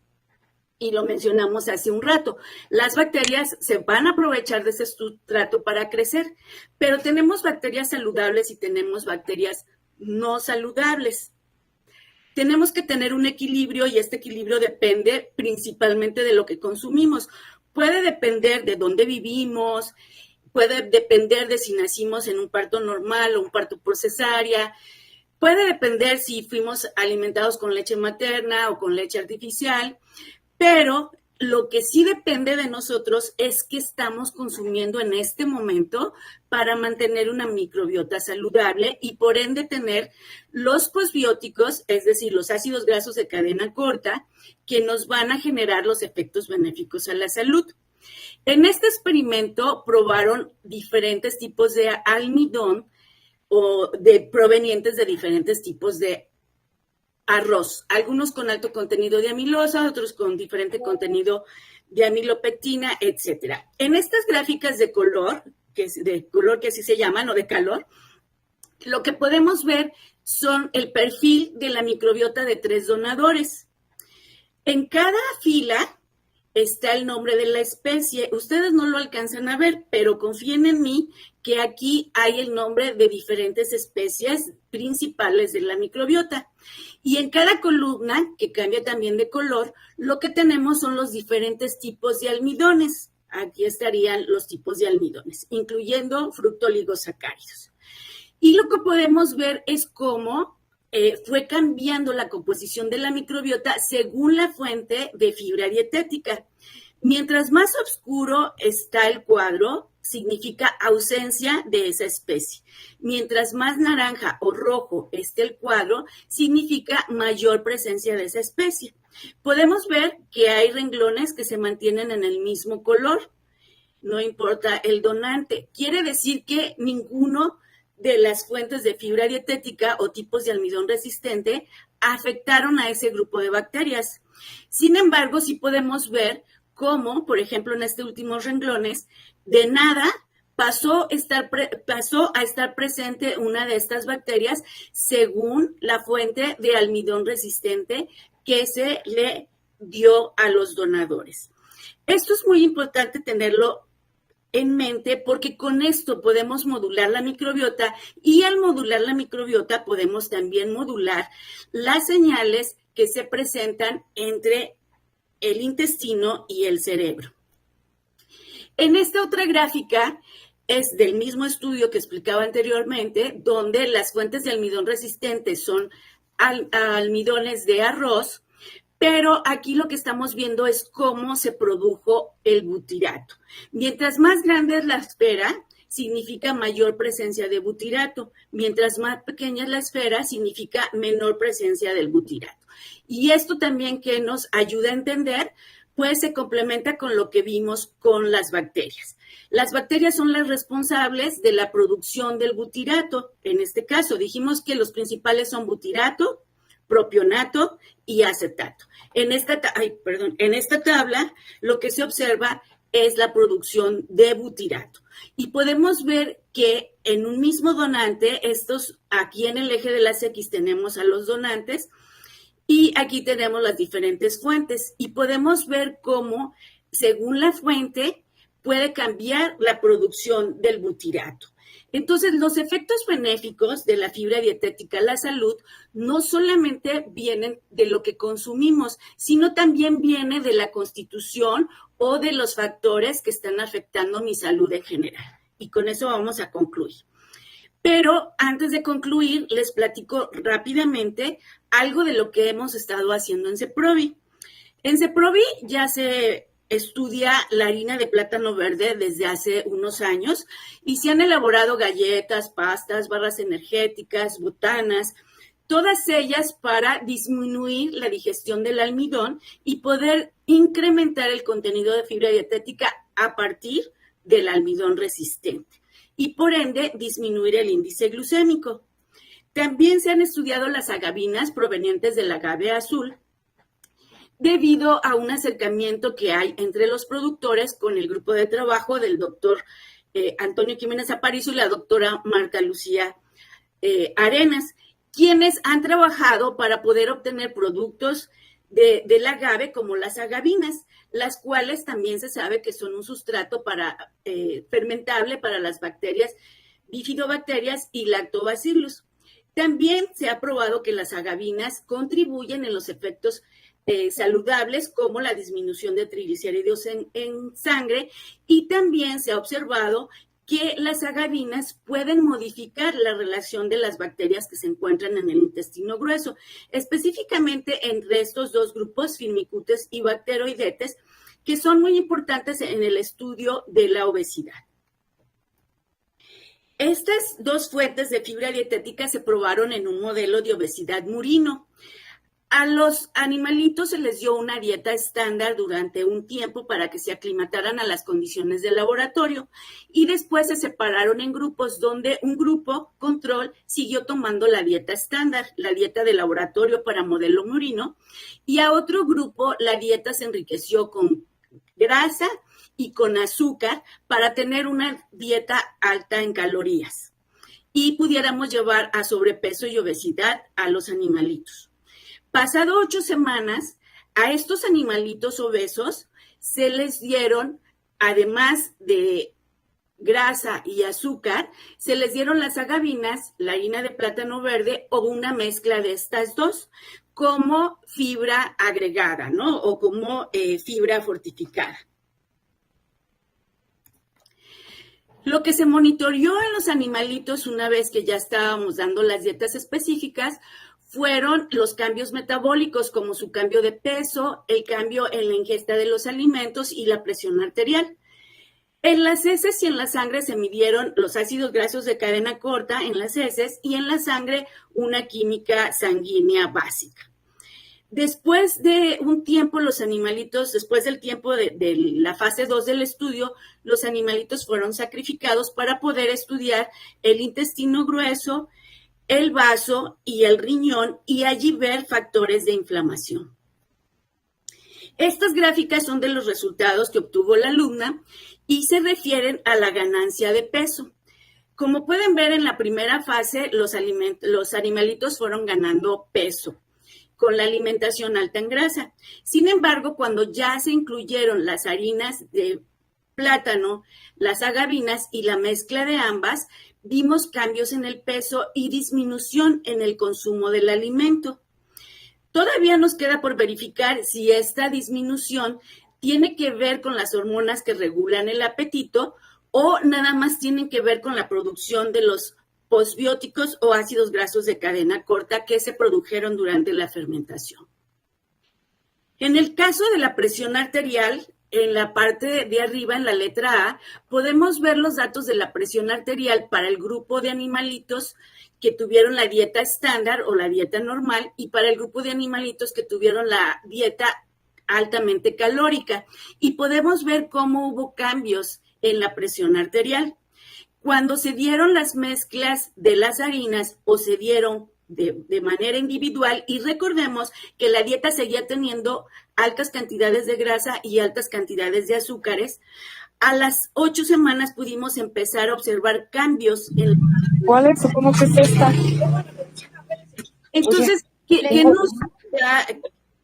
Y lo mencionamos hace un rato, las bacterias se van a aprovechar de ese sustrato para crecer, pero tenemos bacterias saludables y tenemos bacterias no saludables. Tenemos que tener un equilibrio y este equilibrio depende principalmente de lo que consumimos. Puede depender de dónde vivimos, puede depender de si nacimos en un parto normal o un parto por cesárea, puede depender si fuimos alimentados con leche materna o con leche artificial, pero lo que sí depende de nosotros es qué estamos consumiendo en este momento para mantener una microbiota saludable y por ende tener los posbióticos, es decir, los ácidos grasos de cadena corta, que nos van a generar los efectos benéficos a la salud. En este experimento probaron diferentes tipos de almidón o provenientes de diferentes tipos de arroz, algunos con alto contenido de amilosa, otros con diferente contenido de amilopectina, etcétera. En estas gráficas de color que así se llaman, o de calor, lo que podemos ver son el perfil de la microbiota de 3 donadores. En cada fila está el nombre de la especie. Ustedes no lo alcanzan a ver, pero confíen en mí que aquí hay el nombre de diferentes especies principales de la microbiota. Y en cada columna, que cambia también de color, lo que tenemos son los diferentes tipos de almidones. Aquí estarían los tipos de almidones, incluyendo fructooligosacáridos. Y lo que podemos ver es cómo fue cambiando la composición de la microbiota según la fuente de fibra dietética. Mientras más oscuro está el cuadro, significa ausencia de esa especie. Mientras más naranja o rojo esté el cuadro, significa mayor presencia de esa especie. Podemos ver que hay renglones que se mantienen en el mismo color, no importa el donante. Quiere decir que ninguno de las fuentes de fibra dietética o tipos de almidón resistente afectaron a ese grupo de bacterias. Sin embargo, sí podemos ver cómo, por ejemplo, en estos últimos renglones, de nada pasó a estar presente una de estas bacterias según la fuente de almidón resistente que se le dio a los donadores. Esto es muy importante tenerlo en mente porque con esto podemos modular la microbiota y al modular la microbiota podemos también modular las señales que se presentan entre el intestino y el cerebro. En esta otra gráfica es del mismo estudio que explicaba anteriormente, donde las fuentes de almidón resistente son almidones de arroz, pero aquí lo que estamos viendo es cómo se produjo el butirato. Mientras más grande es la esfera, significa mayor presencia de butirato. Mientras más pequeña es la esfera, significa menor presencia del butirato. Y esto también que nos ayuda a entender, pues se complementa con lo que vimos con las bacterias. Las bacterias son las responsables de la producción del butirato. En este caso, dijimos que los principales son butirato, propionato y acetato. En esta tabla, lo que se observa es la producción de butirato. Y podemos ver que en un mismo donante, aquí en el eje de las X tenemos a los donantes y aquí tenemos las diferentes fuentes. Y podemos ver cómo, según la fuente, puede cambiar la producción del butirato. Entonces, los efectos benéficos de la fibra dietética a la salud no solamente vienen de lo que consumimos, sino también viene de la constitución o de los factores que están afectando mi salud en general. Y con eso vamos a concluir. Pero antes de concluir, les platico rápidamente algo de lo que hemos estado haciendo en CEPROVI. En CEPROVI ya se estudia la harina de plátano verde desde hace unos años y se han elaborado galletas, pastas, barras energéticas, botanas, todas ellas para disminuir la digestión del almidón y poder incrementar el contenido de fibra dietética a partir del almidón resistente y por ende disminuir el índice glucémico. También se han estudiado las agavinas provenientes del agave azul, debido a un acercamiento que hay entre los productores con el grupo de trabajo del doctor Antonio Jiménez Aparicio y la doctora Marta Lucía Arenas, quienes han trabajado para poder obtener productos del agave, como las agavinas, las cuales también se sabe que son un sustrato fermentable para las bacterias, bifidobacterias y lactobacillus. También se ha probado que las agavinas contribuyen en los efectos saludables, como la disminución de triglicéridos en sangre, y también se ha observado que las agavinas pueden modificar la relación de las bacterias que se encuentran en el intestino grueso, específicamente entre estos dos grupos, firmicutes y bacteroidetes, que son muy importantes en el estudio de la obesidad. Estas dos fuentes de fibra dietética se probaron en un modelo de obesidad murino. A los animalitos se les dio una dieta estándar durante un tiempo para que se aclimataran a las condiciones del laboratorio, y después se separaron en grupos donde un grupo control siguió tomando la dieta estándar, la dieta de laboratorio para modelo murino, y a otro grupo la dieta se enriqueció con grasa y con azúcar para tener una dieta alta en calorías y pudiéramos llevar a sobrepeso y obesidad a los animalitos. Pasado 8 semanas, a estos animalitos obesos se les dieron, además de grasa y azúcar, se les dieron las agavinas, la harina de plátano verde o una mezcla de estas dos como fibra agregada, ¿no? O como fibra fortificada. Lo que se monitoreó en los animalitos una vez que ya estábamos dando las dietas específicas fueron los cambios metabólicos, como su cambio de peso, el cambio en la ingesta de los alimentos y la presión arterial. En las heces y en la sangre se midieron los ácidos grasos de cadena corta en las heces y en la sangre una química sanguínea básica. Después de un tiempo, los animalitos, después del tiempo de la fase 2 del estudio, los animalitos fueron sacrificados para poder estudiar el intestino grueso, el vaso y el riñón, y allí ver factores de inflamación. Estas gráficas son de los resultados que obtuvo la alumna y se refieren a la ganancia de peso. Como pueden ver, en la primera fase, los animalitos fueron ganando peso con la alimentación alta en grasa. Sin embargo, cuando ya se incluyeron las harinas de plátano, las agavinas y la mezcla de ambas, vimos cambios en el peso y disminución en el consumo del alimento. Todavía nos queda por verificar si esta disminución tiene que ver con las hormonas que regulan el apetito o nada más tienen que ver con la producción de los posbióticos o ácidos grasos de cadena corta que se produjeron durante la fermentación. En el caso de la presión arterial, en la parte de arriba, en la letra A, podemos ver los datos de la presión arterial para el grupo de animalitos que tuvieron la dieta estándar o la dieta normal y para el grupo de animalitos que tuvieron la dieta altamente calórica. Y podemos ver cómo hubo cambios en la presión arterial. Cuando se dieron las mezclas de las harinas o se dieron de manera individual, y recordemos que la dieta seguía teniendo altas cantidades de grasa y altas cantidades de azúcares, a las 8 semanas pudimos empezar a observar cambios en... ¿Cuál es? ¿Cómo que es esta? Entonces, ¿qué nos da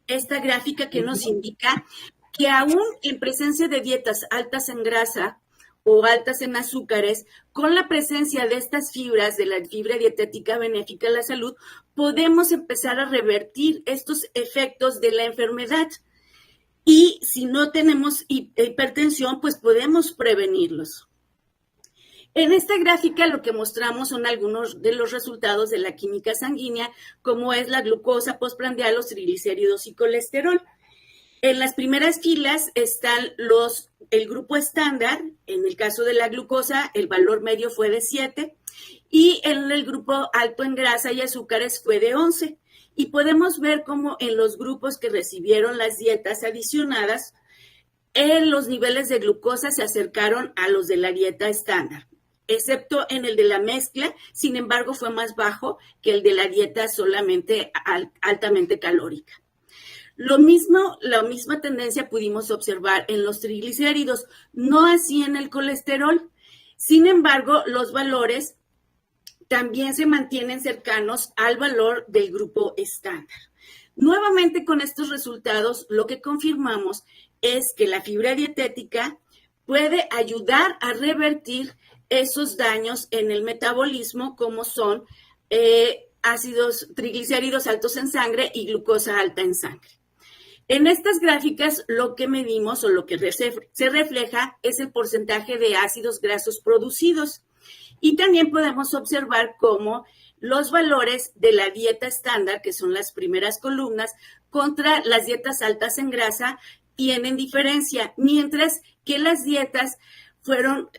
esta gráfica que nos indica que aún en presencia de dietas altas en grasa o altas en azúcares, con la presencia de estas fibras, de la fibra dietética benéfica a la salud, podemos empezar a revertir estos efectos de la enfermedad? Y si no tenemos hipertensión, pues podemos prevenirlos. En esta gráfica lo que mostramos son algunos de los resultados de la química sanguínea, como es la glucosa postprandial, los triglicéridos y colesterol. En las primeras filas están el grupo estándar. En el caso de la glucosa, el valor medio fue de 7, y en el grupo alto en grasa y azúcares fue de 11. Y podemos ver cómo en los grupos que recibieron las dietas adicionadas, los niveles de glucosa se acercaron a los de la dieta estándar, excepto en el de la mezcla. Sin embargo, fue más bajo que el de la dieta solamente altamente calórica. La misma tendencia pudimos observar en los triglicéridos, no así en el colesterol. Sin embargo, los valores también se mantienen cercanos al valor del grupo estándar. Nuevamente, con estos resultados, lo que confirmamos es que la fibra dietética puede ayudar a revertir esos daños en el metabolismo, como son ácidos triglicéridos altos en sangre y glucosa alta en sangre. En estas gráficas lo que medimos o lo que se refleja es el porcentaje de ácidos grasos producidos. Y también podemos observar cómo los valores de la dieta estándar, que son las primeras columnas, contra las dietas altas en grasa, tienen diferencia, mientras que las dietas fueron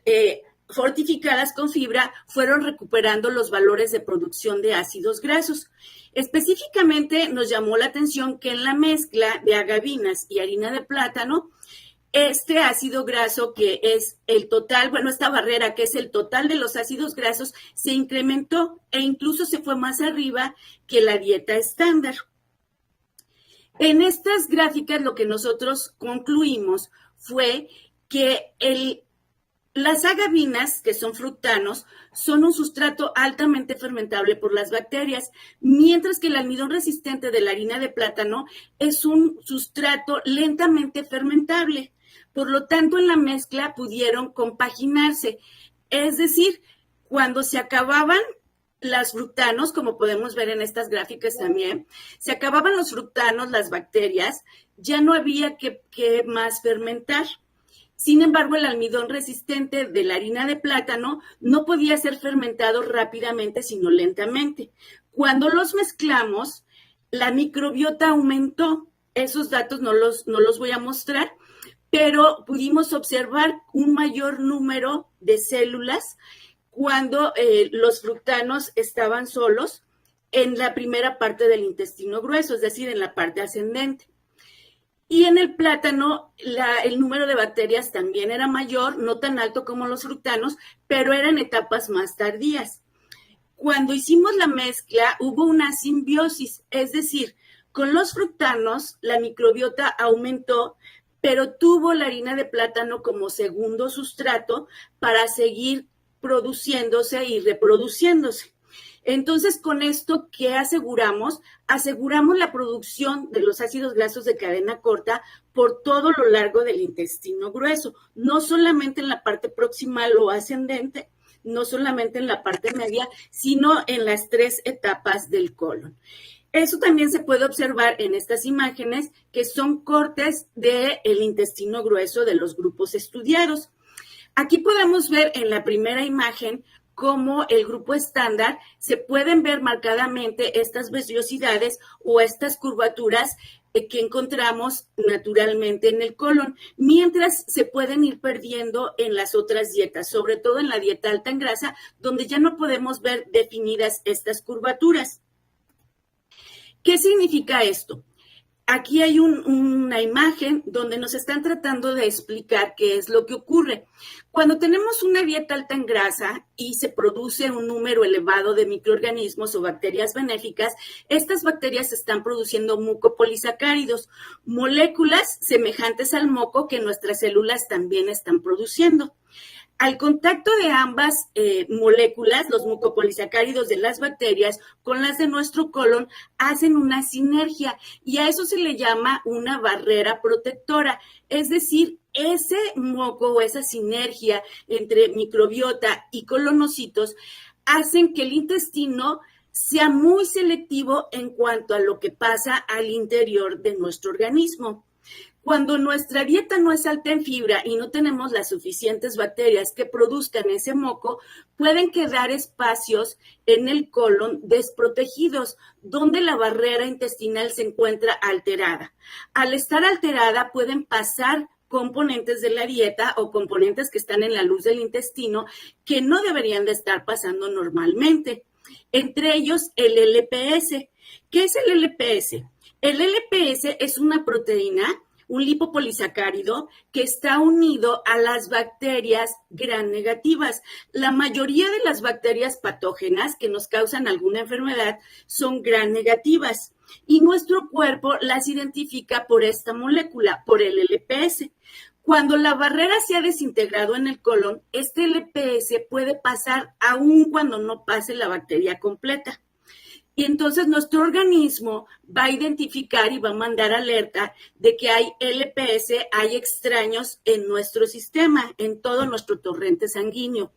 fortificadas con fibra fueron recuperando los valores de producción de ácidos grasos. Específicamente nos llamó la atención que en la mezcla de agavinas y harina de plátano, este ácido graso que es el total, bueno, esta barrera que es el total de los ácidos grasos, se incrementó e incluso se fue más arriba que la dieta estándar. En estas gráficas lo que nosotros concluimos fue que las agavinas, que son fructanos, son un sustrato altamente fermentable por las bacterias, mientras que el almidón resistente de la harina de plátano es un sustrato lentamente fermentable. Por lo tanto, en la mezcla pudieron compaginarse. Es decir, cuando se acababan los fructanos, como podemos ver en estas gráficas también, se acababan los fructanos, las bacterias, ya no había que más fermentar. Sin embargo, el almidón resistente de la harina de plátano no podía ser fermentado rápidamente, sino lentamente. Cuando los mezclamos, la microbiota aumentó. Esos datos no los voy a mostrar, pero pudimos observar un mayor número de células cuando los fructanos estaban solos en la primera parte del intestino grueso, es decir, en la parte ascendente. Y en el plátano, el número de bacterias también era mayor, no tan alto como los fructanos, pero eran etapas más tardías. Cuando hicimos la mezcla, hubo una simbiosis, es decir, con los fructanos la microbiota aumentó, pero tuvo la harina de plátano como segundo sustrato para seguir produciéndose y reproduciéndose. Entonces, con esto, ¿qué aseguramos? Aseguramos la producción de los ácidos grasos de cadena corta por todo lo largo del intestino grueso, no solamente en la parte proximal o ascendente, no solamente en la parte media, sino en las 3 etapas del colon. Eso también se puede observar en estas imágenes, que son cortes del intestino grueso de los grupos estudiados. Aquí podemos ver en la primera imagen cómo el grupo estándar se pueden ver marcadamente estas vellosidades o estas curvaturas que encontramos naturalmente en el colon, mientras se pueden ir perdiendo en las otras dietas, sobre todo en la dieta alta en grasa, donde ya no podemos ver definidas estas curvaturas. ¿Qué significa esto? Aquí hay una imagen donde nos están tratando de explicar qué es lo que ocurre. Cuando tenemos una dieta alta en grasa y se produce un número elevado de microorganismos o bacterias benéficas, estas bacterias están produciendo mucopolisacáridos, moléculas semejantes al moco que nuestras células también están produciendo. Al contacto de ambas moléculas, los mucopolisacáridos de las bacterias con las de nuestro colon hacen una sinergia y a eso se le llama una barrera protectora. Es decir, ese moco o esa sinergia entre microbiota y colonocitos hacen que el intestino sea muy selectivo en cuanto a lo que pasa al interior de nuestro organismo. Cuando nuestra dieta no es alta en fibra y no tenemos las suficientes bacterias que produzcan ese moco, pueden quedar espacios en el colon desprotegidos, donde la barrera intestinal se encuentra alterada. Al estar alterada, pueden pasar componentes de la dieta o componentes que están en la luz del intestino que no deberían de estar pasando normalmente. Entre ellos, el LPS. ¿Qué es el LPS? El LPS es una proteína, un lipopolisacárido que está unido a las bacterias gram negativas. La mayoría de las bacterias patógenas que nos causan alguna enfermedad son gram negativas y nuestro cuerpo las identifica por esta molécula, por el LPS. Cuando la barrera se ha desintegrado en el colon, este LPS puede pasar aún cuando no pase la bacteria completa. Y entonces nuestro organismo va a identificar y va a mandar alerta de que hay LPS, hay extraños en nuestro sistema, en todo nuestro torrente sanguíneo.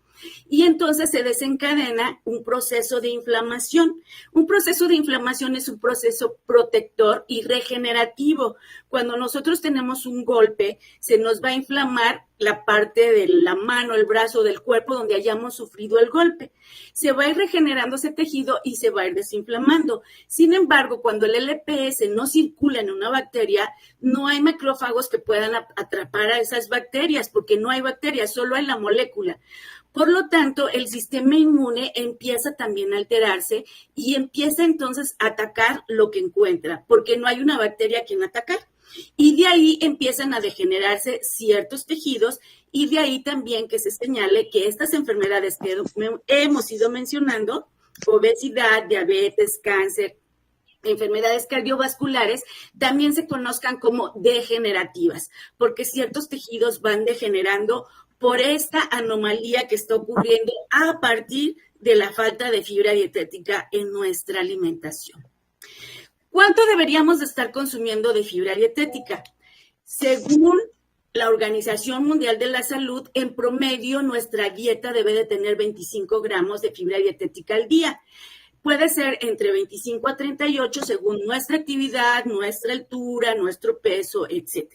Y entonces se desencadena un proceso de inflamación. Un proceso de inflamación es un proceso protector y regenerativo. Cuando nosotros tenemos un golpe, se nos va a inflamar la parte de la mano, el brazo, del cuerpo donde hayamos sufrido el golpe. Se va a ir regenerando ese tejido y se va a ir desinflamando. Sin embargo, cuando el LPS no circula en una bacteria, no hay macrófagos que puedan atrapar a esas bacterias, porque no hay bacterias, solo hay la molécula. Por lo tanto, el sistema inmune empieza también a alterarse y empieza entonces a atacar lo que encuentra, porque no hay una bacteria a quien atacar. Y de ahí empiezan a degenerarse ciertos tejidos y de ahí también que se señale que estas enfermedades que hemos ido mencionando, obesidad, diabetes, cáncer, enfermedades cardiovasculares, también se conozcan como degenerativas, porque ciertos tejidos van degenerando por esta anomalía que está ocurriendo a partir de la falta de fibra dietética en nuestra alimentación. ¿Cuánto deberíamos de estar consumiendo de fibra dietética? Según la Organización Mundial de la Salud, en promedio nuestra dieta debe de tener 25 gramos de fibra dietética al día. Puede ser entre 25 a 38 según nuestra actividad, nuestra altura, nuestro peso, etc.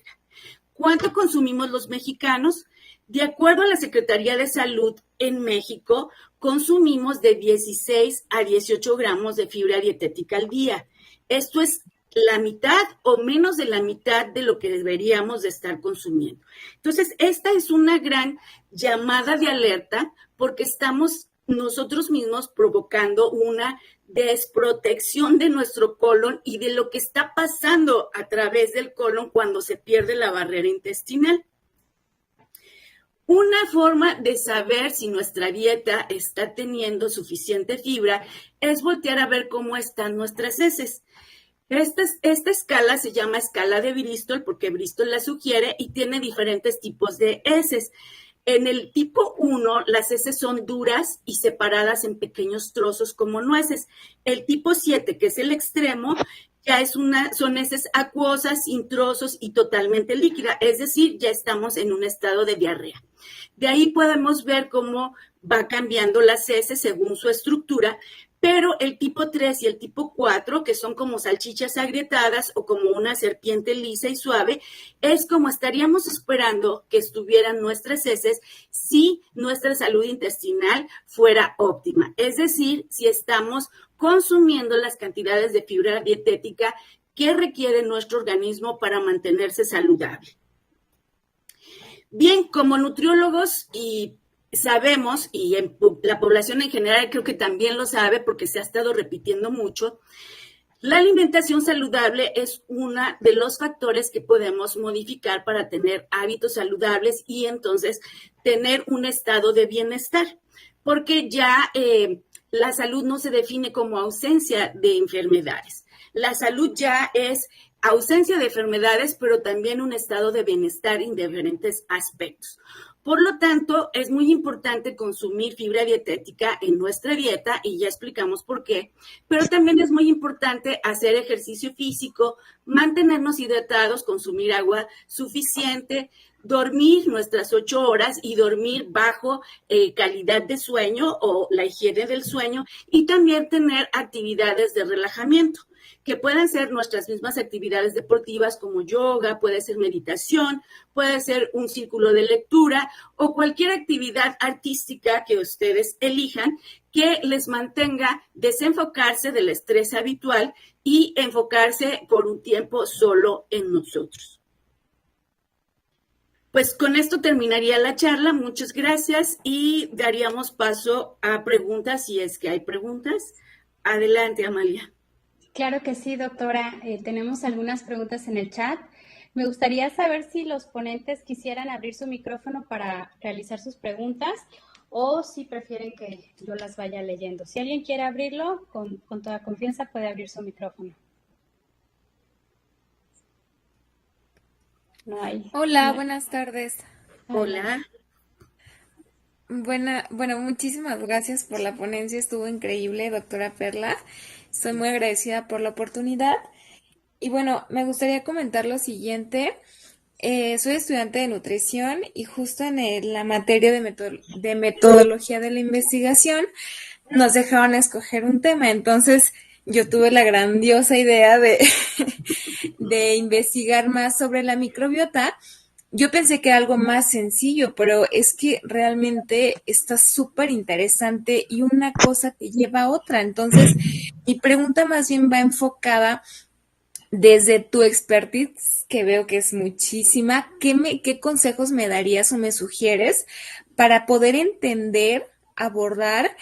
¿Cuánto consumimos los mexicanos? De acuerdo a la Secretaría de Salud en México, consumimos de 16 a 18 gramos de fibra dietética al día. Esto es la mitad o menos de la mitad de lo que deberíamos de estar consumiendo. Entonces, esta es una gran llamada de alerta porque estamos nosotros mismos provocando una desprotección de nuestro colon y de lo que está pasando a través del colon cuando se pierde la barrera intestinal. Una forma de saber si nuestra dieta está teniendo suficiente fibra es voltear a ver cómo están nuestras heces. Esta escala se llama escala de Bristol porque Bristol la sugiere y tiene diferentes tipos de heces. En el tipo 1, las heces son duras y separadas en pequeños trozos como nueces. El tipo 7, que es el extremo, ya son heces acuosas, sin trozos y totalmente líquida, es decir, ya estamos en un estado de diarrea. De ahí podemos ver cómo va cambiando las heces según su estructura, pero el tipo 3 y el tipo 4, que son como salchichas agrietadas o como una serpiente lisa y suave, es como estaríamos esperando que estuvieran nuestras heces si nuestra salud intestinal fuera óptima. Es decir, si estamos consumiendo las cantidades de fibra dietética que requiere nuestro organismo para mantenerse saludable. Bien, como nutriólogos y sabemos, y la población en general creo que también lo sabe porque se ha estado repitiendo mucho, la alimentación saludable es uno de los factores que podemos modificar para tener hábitos saludables y entonces tener un estado de bienestar, porque ya la salud no se define como ausencia de enfermedades. La salud ya es ausencia de enfermedades, pero también un estado de bienestar en diferentes aspectos. Por lo tanto, es muy importante consumir fibra dietética en nuestra dieta y ya explicamos por qué, pero también es muy importante hacer ejercicio físico, mantenernos hidratados, consumir agua suficiente, dormir nuestras 8 horas y dormir bajo calidad de sueño o la higiene del sueño y también tener actividades de relajamiento, que pueden ser nuestras mismas actividades deportivas como yoga, puede ser meditación, puede ser un círculo de lectura o cualquier actividad artística que ustedes elijan que les mantenga desenfocarse del estrés habitual y enfocarse por un tiempo solo en nosotros. Pues con esto terminaría la charla. Muchas gracias y daríamos paso a preguntas si es que hay preguntas. Adelante, Amalia. Claro que sí, doctora. Tenemos algunas preguntas en el chat. Me gustaría saber si los ponentes quisieran abrir su micrófono para realizar sus preguntas o si prefieren que yo las vaya leyendo. Si alguien quiere abrirlo, con toda confianza puede abrir su micrófono. No hay. Hola, buenas tardes. Hola. Bueno, muchísimas gracias por la ponencia, estuvo increíble, doctora Perla. Estoy muy agradecida por la oportunidad. Y bueno, me gustaría comentar lo siguiente. Soy estudiante de nutrición y justo en la materia de metodología de la investigación nos dejaron escoger un tema. Entonces yo tuve la grandiosa idea de investigar más sobre la microbiota. Yo pensé que era algo más sencillo, pero es que realmente está súper interesante y una cosa te lleva a otra. Entonces, mi pregunta más bien va enfocada desde tu expertise, que veo que es muchísima. ¿Qué consejos me darías o me sugieres para poder entender, abordar,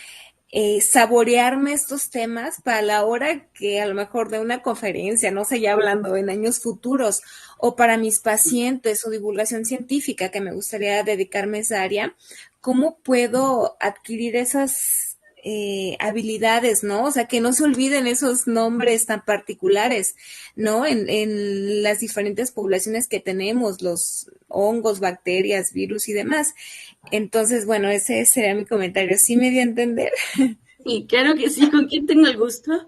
saborearme estos temas para la hora que a lo mejor de una conferencia, no sé, ya hablando en años futuros, o para mis pacientes o divulgación científica, que me gustaría dedicarme a esa área? ¿Cómo puedo adquirir esas habilidades, ¿no? O sea, que no se olviden esos nombres tan particulares, ¿no? En las diferentes poblaciones que tenemos, los hongos, bacterias, virus y demás. Entonces, bueno, ese sería mi comentario. ¿Sí me dio a entender? Y claro que sí, ¿con quién tengo el gusto?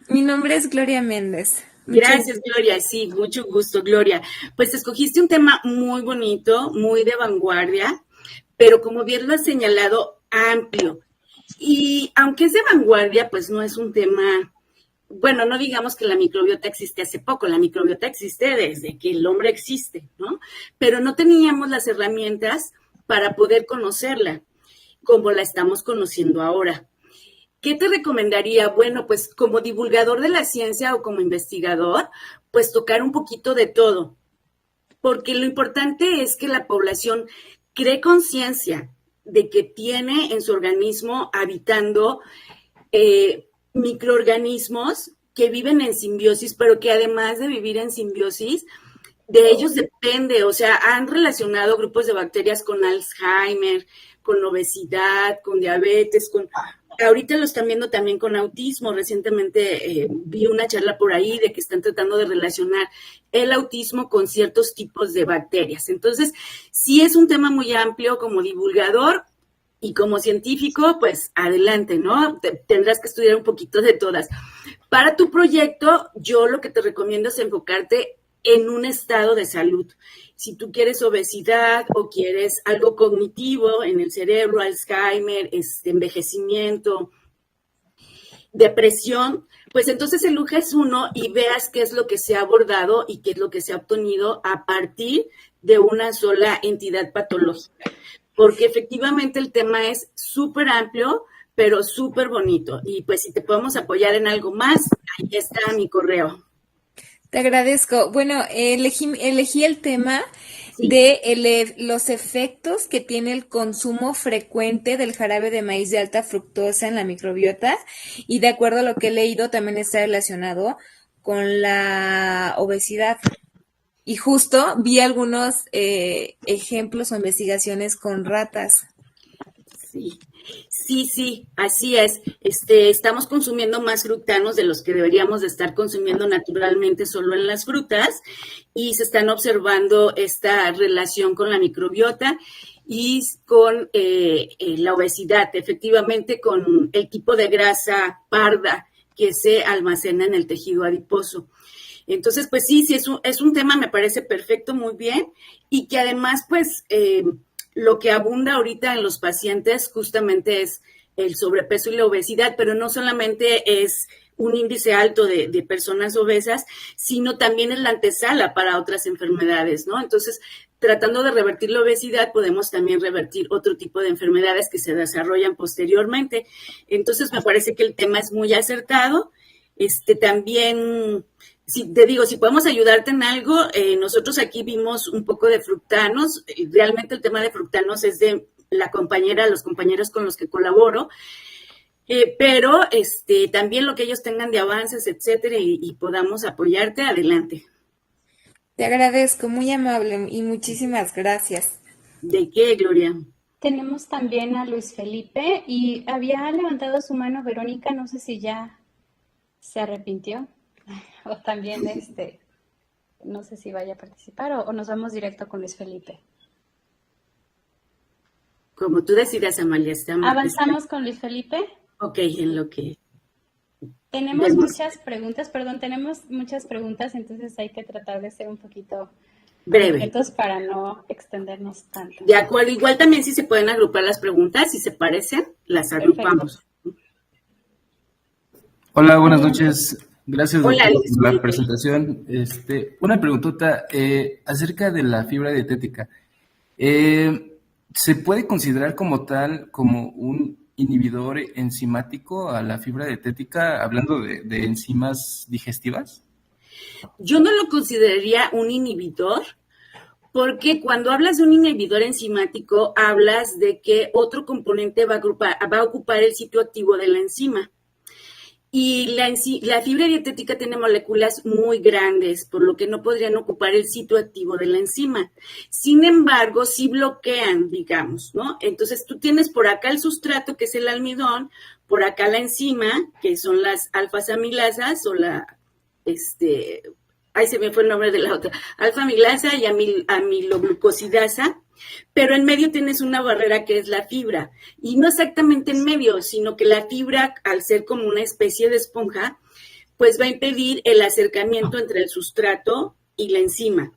Mi nombre es Gloria Méndez. Gracias, Gloria. Sí, mucho gusto, Gloria. Pues escogiste un tema muy bonito, muy de vanguardia, pero como bien lo has señalado, amplio. Y aunque es de vanguardia, pues no es un tema, bueno, no digamos que la microbiota existe hace poco, la microbiota existe desde que el hombre existe, ¿no? Pero no teníamos las herramientas para poder conocerla como la estamos conociendo ahora. ¿Qué te recomendaría? Bueno, pues como divulgador de la ciencia o como investigador, pues tocar un poquito de todo, porque lo importante es que la población cree conciencia de que tiene en su organismo habitando microorganismos que viven en simbiosis, pero que además de vivir en simbiosis, de ellos depende, o sea, han relacionado grupos de bacterias con Alzheimer, con obesidad, con diabetes, ahorita lo están viendo también con autismo. Recientemente vi una charla por ahí de que están tratando de relacionar el autismo con ciertos tipos de bacterias. Entonces, sí es un tema muy amplio como divulgador y como científico, pues adelante, ¿no? Tendrás que estudiar un poquito de todas. Para tu proyecto, yo lo que te recomiendo es enfocarte en un estado de salud. Si tú quieres obesidad o quieres algo cognitivo en el cerebro, Alzheimer, envejecimiento, depresión, pues entonces eluges uno y veas qué es lo que se ha abordado y qué es lo que se ha obtenido a partir de una sola entidad patológica. Porque efectivamente el tema es súper amplio, pero súper bonito. Y pues si te podemos apoyar en algo más, ahí está mi correo. Te agradezco. Bueno, elegí el tema Sí. de los efectos que tiene el consumo frecuente del jarabe de maíz de alta fructosa en la microbiota, y de acuerdo a lo que he leído también está relacionado con la obesidad. Y justo vi algunos ejemplos o investigaciones con ratas. Sí, así es. Estamos consumiendo más fructanos de los que deberíamos de estar consumiendo naturalmente solo en las frutas, y se están observando esta relación con la microbiota y con la obesidad, efectivamente con el tipo de grasa parda que se almacena en el tejido adiposo. Entonces, pues sí, es un tema, me parece perfecto, muy bien, y que además, pues, lo que abunda ahorita en los pacientes justamente es el sobrepeso y la obesidad, pero no solamente es un índice alto de personas obesas, sino también es la antesala para otras enfermedades, ¿no? Entonces, tratando de revertir la obesidad, podemos también revertir otro tipo de enfermedades que se desarrollan posteriormente. Entonces, me parece que el tema es muy acertado. También, si podemos ayudarte en algo, nosotros aquí vimos un poco de fructanos. Realmente el tema de fructanos es de los compañeros con los que colaboro, pero también lo que ellos tengan de avances, etcétera, y podamos apoyarte, adelante. Te agradezco, muy amable y muchísimas gracias. ¿De qué, Gloria? Tenemos también a Luis Felipe y había levantado su mano Verónica, no sé si ya se arrepintió o también no sé si vaya a participar o nos vamos directo con Luis Felipe. Como tú decidas, Amalia. ¿Avanzamos con Luis Felipe? Ok, en lo que... Tenemos muchas preguntas, entonces hay que tratar de ser un poquito breve. atentos para no extendernos tanto. De acuerdo, igual también si se pueden agrupar las preguntas, si se parecen, las agrupamos. Perfecto. Hola, buenas noches. Gracias Hola, doctor, Luis. por la presentación. Una preguntota acerca de la fibra dietética. ¿Se puede considerar como tal, como un inhibidor enzimático a la fibra dietética, hablando de enzimas digestivas? Yo no lo consideraría un inhibidor, porque cuando hablas de un inhibidor enzimático, hablas de que otro componente va a ocupar el sitio activo de la enzima. Y la fibra dietética tiene moléculas muy grandes, por lo que no podrían ocupar el sitio activo de la enzima. Sin embargo, sí bloquean, digamos, ¿no? Entonces, tú tienes por acá el sustrato, que es el almidón, por acá la enzima, que son las alfa-amilasas o ahí se me fue el nombre de la otra, alfa-amilasa y amiloglucosidasa, pero en medio tienes una barrera que es la fibra, y no exactamente en medio, sino que la fibra, al ser como una especie de esponja, pues va a impedir el acercamiento entre el sustrato y la enzima.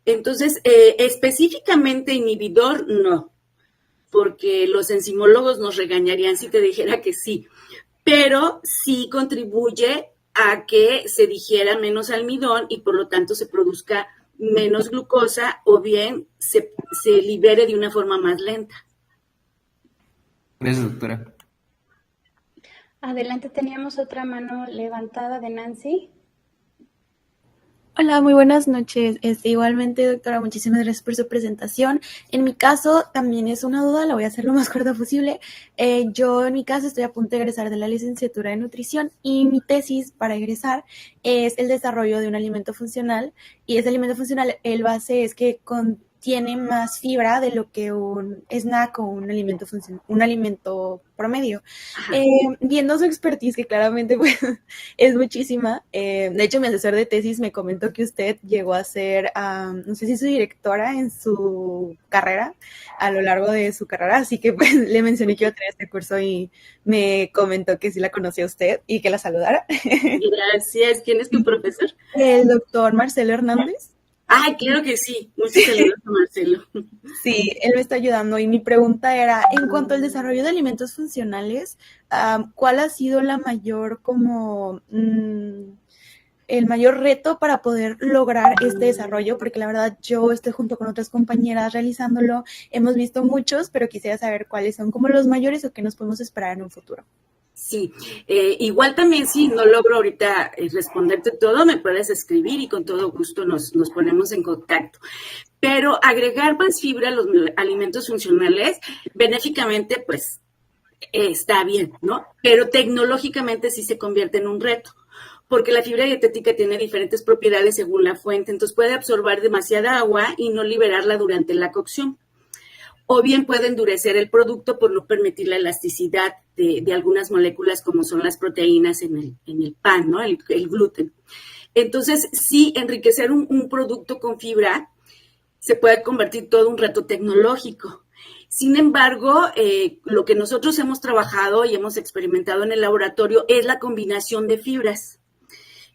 Entonces, específicamente inhibidor, no, porque los enzimólogos nos regañarían si te dijera que sí, pero sí contribuye a que se digiera menos almidón y por lo tanto se produzca menos glucosa o bien se libere de una forma más lenta. Gracias, doctora. Adelante, teníamos otra mano levantada de Nancy. Hola, muy buenas noches. Igualmente, doctora, muchísimas gracias por su presentación. En mi caso, también es una duda, la voy a hacer lo más corta posible. Yo, en mi caso, estoy a punto de egresar de la licenciatura de nutrición y mi tesis para egresar es el desarrollo de un alimento funcional. Y ese alimento funcional, el base es que contiene más fibra de lo que un snack o un alimento promedio. Viendo su expertise, que claramente pues, es muchísima, de hecho mi asesor de tesis me comentó que usted llegó a ser, no sé si su directora en su carrera, a lo largo de su carrera, así que pues, le mencioné que iba a tener este curso y me comentó que sí la conocía a usted y que la saludara. Gracias. ¿Quién es tu profesor? El doctor Marcelo Hernández. Ay, claro que sí. Muchas saludos a Marcelo. Sí, él me está ayudando y mi pregunta era, en cuanto al desarrollo de alimentos funcionales, ¿cuál ha sido la mayor el mayor reto para poder lograr este desarrollo? Porque la verdad yo estoy junto con otras compañeras realizándolo, hemos visto muchos, pero quisiera saber cuáles son como los mayores o qué nos podemos esperar en un futuro. Sí, igual también si no logro ahorita responderte todo, me puedes escribir y con todo gusto nos ponemos en contacto. Pero agregar más fibra a los alimentos funcionales, benéficamente, pues, está bien, ¿no? Pero tecnológicamente sí se convierte en un reto, porque la fibra dietética tiene diferentes propiedades según la fuente, entonces puede absorber demasiada agua y no liberarla durante la cocción. O bien puede endurecer el producto por no permitir la elasticidad de algunas moléculas como son las proteínas en el pan, ¿no? El gluten. Entonces, sí, enriquecer un producto con fibra se puede convertir todo un reto tecnológico. Sin embargo, lo que nosotros hemos trabajado y hemos experimentado en el laboratorio es la combinación de fibras.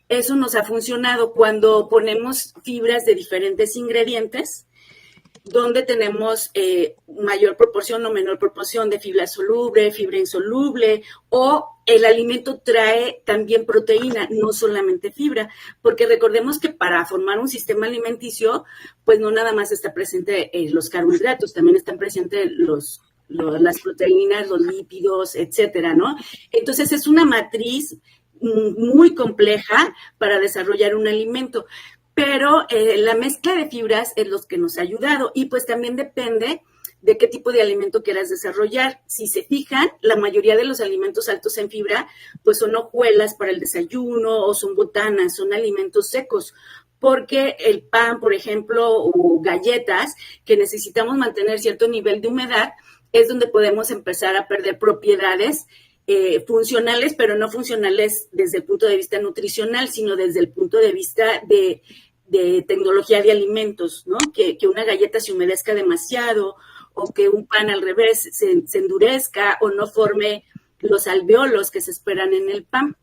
Eso nos ha funcionado cuando ponemos fibras de diferentes ingredientes, donde tenemos mayor proporción o menor proporción de fibra soluble, fibra insoluble, o el alimento trae también proteína, no solamente fibra, porque recordemos que para formar un sistema alimenticio, pues no nada más está presente los carbohidratos, también están presentes las proteínas, los lípidos, etcétera, ¿no? Entonces es una matriz muy compleja para desarrollar un alimento. Pero la mezcla de fibras es lo que nos ha ayudado y pues también depende de qué tipo de alimento quieras desarrollar. Si se fijan, la mayoría de los alimentos altos en fibra pues son hojuelas para el desayuno o son botanas, son alimentos secos, porque el pan, por ejemplo, o galletas que necesitamos mantener cierto nivel de humedad es donde podemos empezar a perder propiedades funcionales, pero no funcionales desde el punto de vista nutricional, sino desde el punto de vista de tecnología de alimentos, ¿no? Que una galleta se humedezca demasiado o que un pan al revés se endurezca o no forme los alveolos que se esperan en el pan.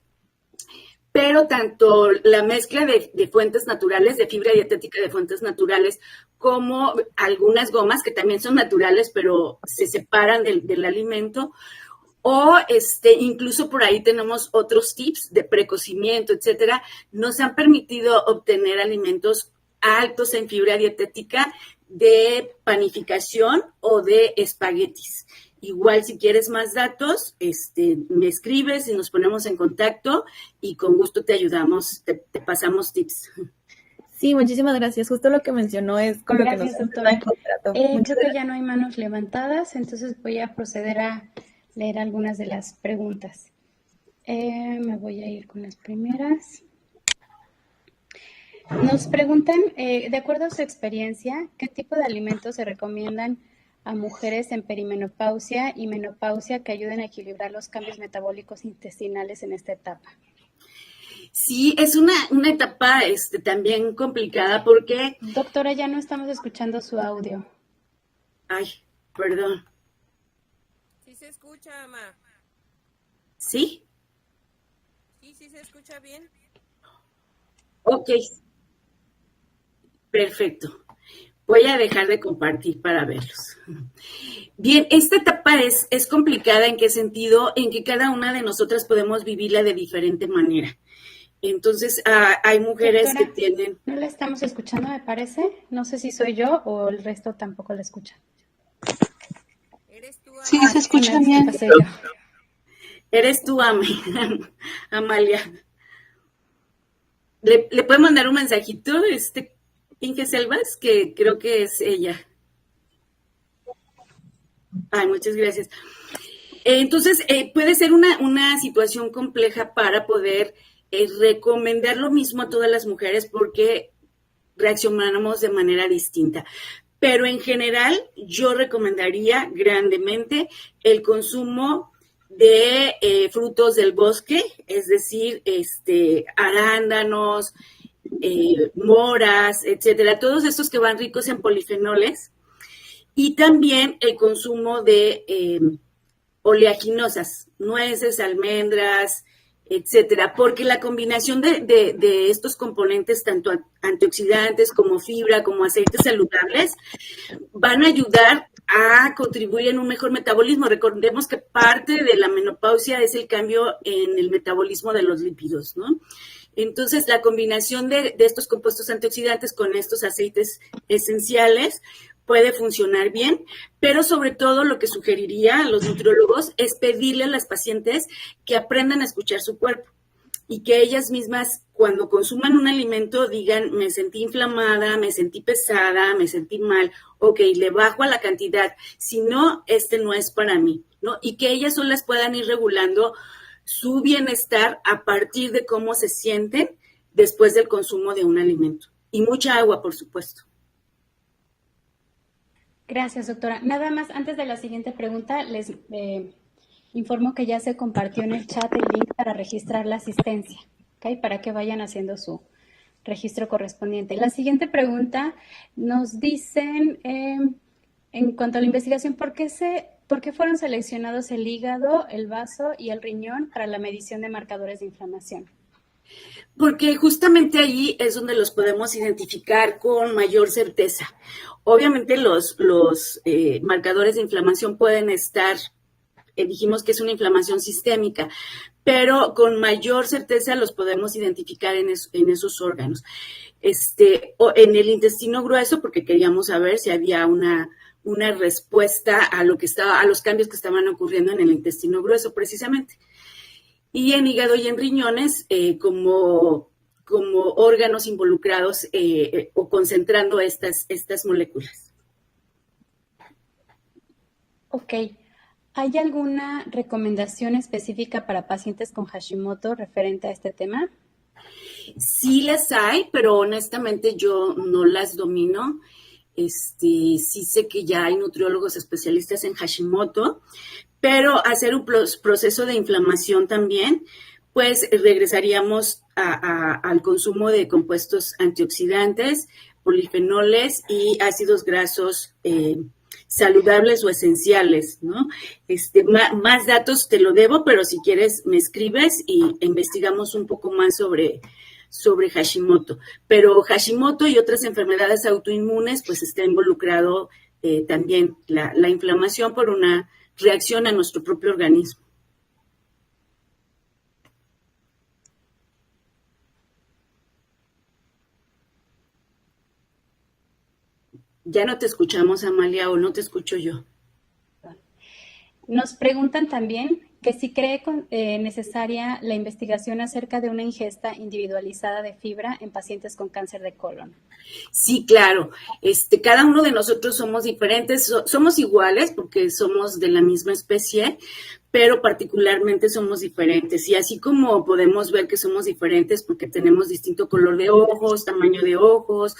pero tanto la mezcla de fuentes naturales, de fibra dietética de fuentes naturales, como algunas gomas que también son naturales, pero se separan del alimento, o incluso por ahí tenemos otros tips de precocimiento, etcétera, nos han permitido obtener alimentos altos en fibra dietética de panificación o de espaguetis. Igual, si quieres más datos, me escribes y nos ponemos en contacto y con gusto te ayudamos, te pasamos tips. Sí, muchísimas gracias. Justo lo que mencionó es con Gracias, lo que nos doctora. en contrato. Creo que ya no hay manos levantadas, entonces voy a proceder a leer algunas de las preguntas. Me voy a ir con las primeras. Nos preguntan, de acuerdo a su experiencia, ¿qué tipo de alimentos se recomiendan a mujeres en perimenopausia y menopausia que ayuden a equilibrar los cambios metabólicos intestinales en esta etapa? Sí, es una etapa también complicada porque... Doctora, ya no estamos escuchando su audio. Ay, perdón. Sí se escucha, Ama. ¿Sí? Sí se escucha bien. Ok. Perfecto. Voy a dejar de compartir para verlos. Bien, esta etapa es complicada. ¿En qué sentido? En que cada una de nosotras podemos vivirla de diferente manera. Entonces, hay mujeres, doctora, que tienen... No la estamos escuchando, me parece. No sé si soy yo o el resto tampoco la escuchan. ¿Eres tú, Sí, se escucha bien. Eres tú, Amalia. ¿Le puedo mandar un mensajito? Inge Selvas, que creo que es ella. Ay, muchas gracias. Entonces, puede ser una situación compleja para poder recomendar lo mismo a todas las mujeres porque reaccionamos de manera distinta. Pero en general, yo recomendaría grandemente el consumo de frutos del bosque, es decir, arándanos, moras, etcétera, todos estos que van ricos en polifenoles, y también el consumo de oleaginosas, nueces, almendras, etcétera, porque la combinación de estos componentes, tanto antioxidantes como fibra, como aceites saludables, van a ayudar a contribuir en un mejor metabolismo. Recordemos que parte de la menopausia es el cambio en el metabolismo de los lípidos, ¿no? Entonces, la combinación de estos compuestos antioxidantes con estos aceites esenciales puede funcionar bien, pero sobre todo lo que sugeriría a los nutriólogos es pedirle a las pacientes que aprendan a escuchar su cuerpo y que ellas mismas, cuando consuman un alimento, digan, me sentí inflamada, me sentí pesada, me sentí mal, ok, le bajo a la cantidad, si no, no es para mí, ¿no? Y que ellas solas puedan ir regulando su bienestar a partir de cómo se sienten después del consumo de un alimento. Y mucha agua, por supuesto. Gracias, doctora. Nada más, antes de la siguiente pregunta, les informo que ya se compartió en el chat el link para registrar la asistencia, ¿ok? Para que vayan haciendo su registro correspondiente. La siguiente pregunta nos dicen, en cuanto a la investigación, ¿por qué fueron seleccionados el hígado, el vaso y el riñón para la medición de marcadores de inflamación? Porque justamente allí es donde los podemos identificar con mayor certeza. Obviamente los marcadores de inflamación pueden estar, dijimos que es una inflamación sistémica, pero con mayor certeza los podemos identificar en esos órganos. O en el intestino grueso, porque queríamos saber si había una respuesta a los cambios que estaban ocurriendo en el intestino grueso, precisamente. Y en hígado y en riñones, como órganos involucrados o concentrando estas moléculas. Ok. ¿Hay alguna recomendación específica para pacientes con Hashimoto referente a este tema? Sí las hay, pero honestamente yo no las domino. Sí sé que ya hay nutriólogos especialistas en Hashimoto, pero hacer un proceso de inflamación también, pues regresaríamos al consumo de compuestos antioxidantes, polifenoles y ácidos grasos saludables o esenciales, ¿no? Más datos te lo debo, pero si quieres me escribes y investigamos un poco más sobre Hashimoto. Pero Hashimoto y otras enfermedades autoinmunes, pues está involucrado también la inflamación por una reacción a nuestro propio organismo. Ya no te escuchamos, Amalia, o no te escucho yo. Nos preguntan también que si cree necesaria la investigación acerca de una ingesta individualizada de fibra en pacientes con cáncer de colon. Sí, claro. Cada uno de nosotros somos diferentes, somos iguales porque somos de la misma especie, pero particularmente somos diferentes. Y así como podemos ver que somos diferentes porque tenemos distinto color de ojos, tamaño de ojos,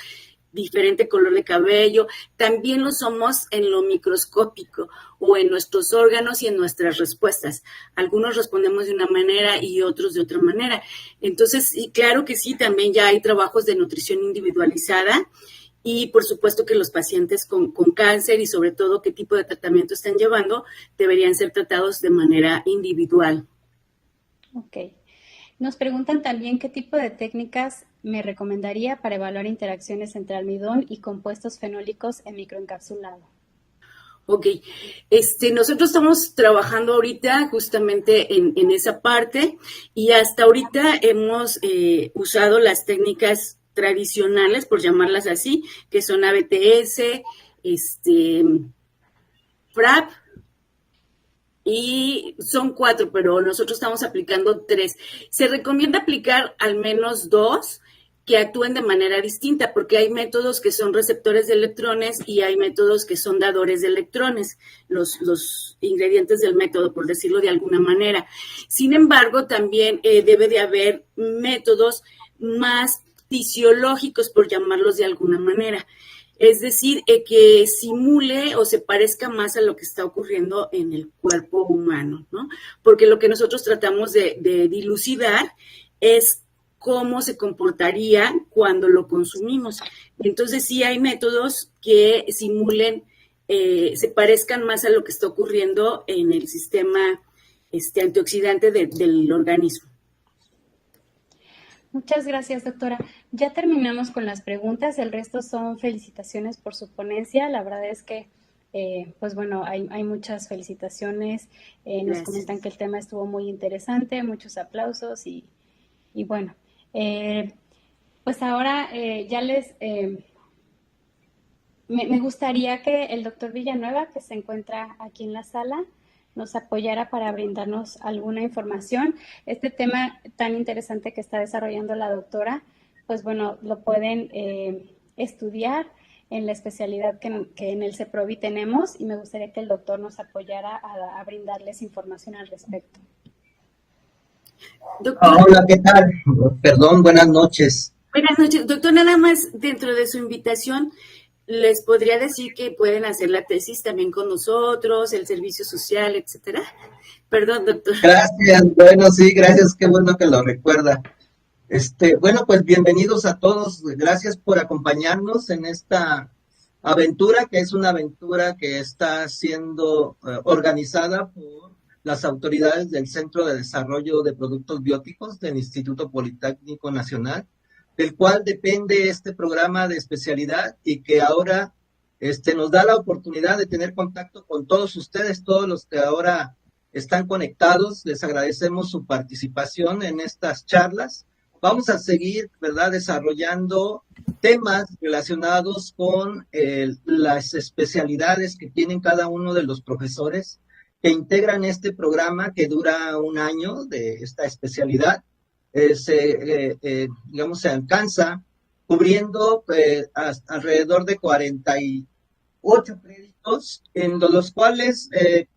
diferente color de cabello, también lo somos en lo microscópico o en nuestros órganos y en nuestras respuestas. Algunos respondemos de una manera y otros de otra manera. Entonces, y claro que sí, también ya hay trabajos de nutrición individualizada y por supuesto que los pacientes con cáncer y sobre todo qué tipo de tratamiento están llevando deberían ser tratados de manera individual. Ok. Nos preguntan también qué tipo de técnicas me recomendaría para evaluar interacciones entre almidón y compuestos fenólicos en microencapsulado. Ok, nosotros estamos trabajando ahorita justamente en esa parte y hasta ahorita hemos usado las técnicas tradicionales, por llamarlas así, que son ABTS, FRAP, y son 4, pero nosotros estamos aplicando 3. Se recomienda aplicar al menos 2 que actúen de manera distinta, porque hay métodos que son receptores de electrones y hay métodos que son dadores de electrones, los ingredientes del método, por decirlo de alguna manera. Sin embargo, también debe de haber métodos más fisiológicos, por llamarlos de alguna manera. Es decir, que simule o se parezca más a lo que está ocurriendo en el cuerpo humano, ¿no? Porque lo que nosotros tratamos de dilucidar es cómo se comportaría cuando lo consumimos. Entonces, sí hay métodos que simulen, se parezcan más a lo que está ocurriendo en el sistema antioxidante del organismo. Muchas gracias, doctora. Ya terminamos con las preguntas. El resto son felicitaciones por su ponencia. La verdad es que, pues bueno, hay muchas felicitaciones. Nos comentan que el tema estuvo muy interesante, muchos aplausos y bueno, pues ahora ya me gustaría que el doctor Villanueva, que se encuentra aquí en la sala, nos apoyara para brindarnos alguna información. Este tema tan interesante que está desarrollando la doctora, pues bueno, lo pueden estudiar en la especialidad que en el CEPROVI tenemos y me gustaría que el doctor nos apoyara a brindarles información al respecto. Doctor. Hola, ¿qué tal? Perdón, buenas noches. Buenas noches. Doctor, nada más dentro de su invitación, les podría decir que pueden hacer la tesis también con nosotros, el servicio social, etcétera. Perdón, doctor. Gracias, bueno, sí, gracias, qué bueno que lo recuerda. Bueno, pues bienvenidos a todos, gracias por acompañarnos en esta aventura, que es una aventura que está siendo organizada por las autoridades del Centro de Desarrollo de Productos Bióticos del Instituto Politécnico Nacional, del cual depende este programa de especialidad y que ahora nos da la oportunidad de tener contacto con todos ustedes, todos los que ahora están conectados. Les agradecemos su participación en estas charlas. Vamos a seguir, ¿verdad?, desarrollando temas relacionados con las especialidades que tienen cada uno de los profesores que integran este programa que dura un año de esta especialidad. Se alcanza cubriendo alrededor de 48 créditos, en los cuales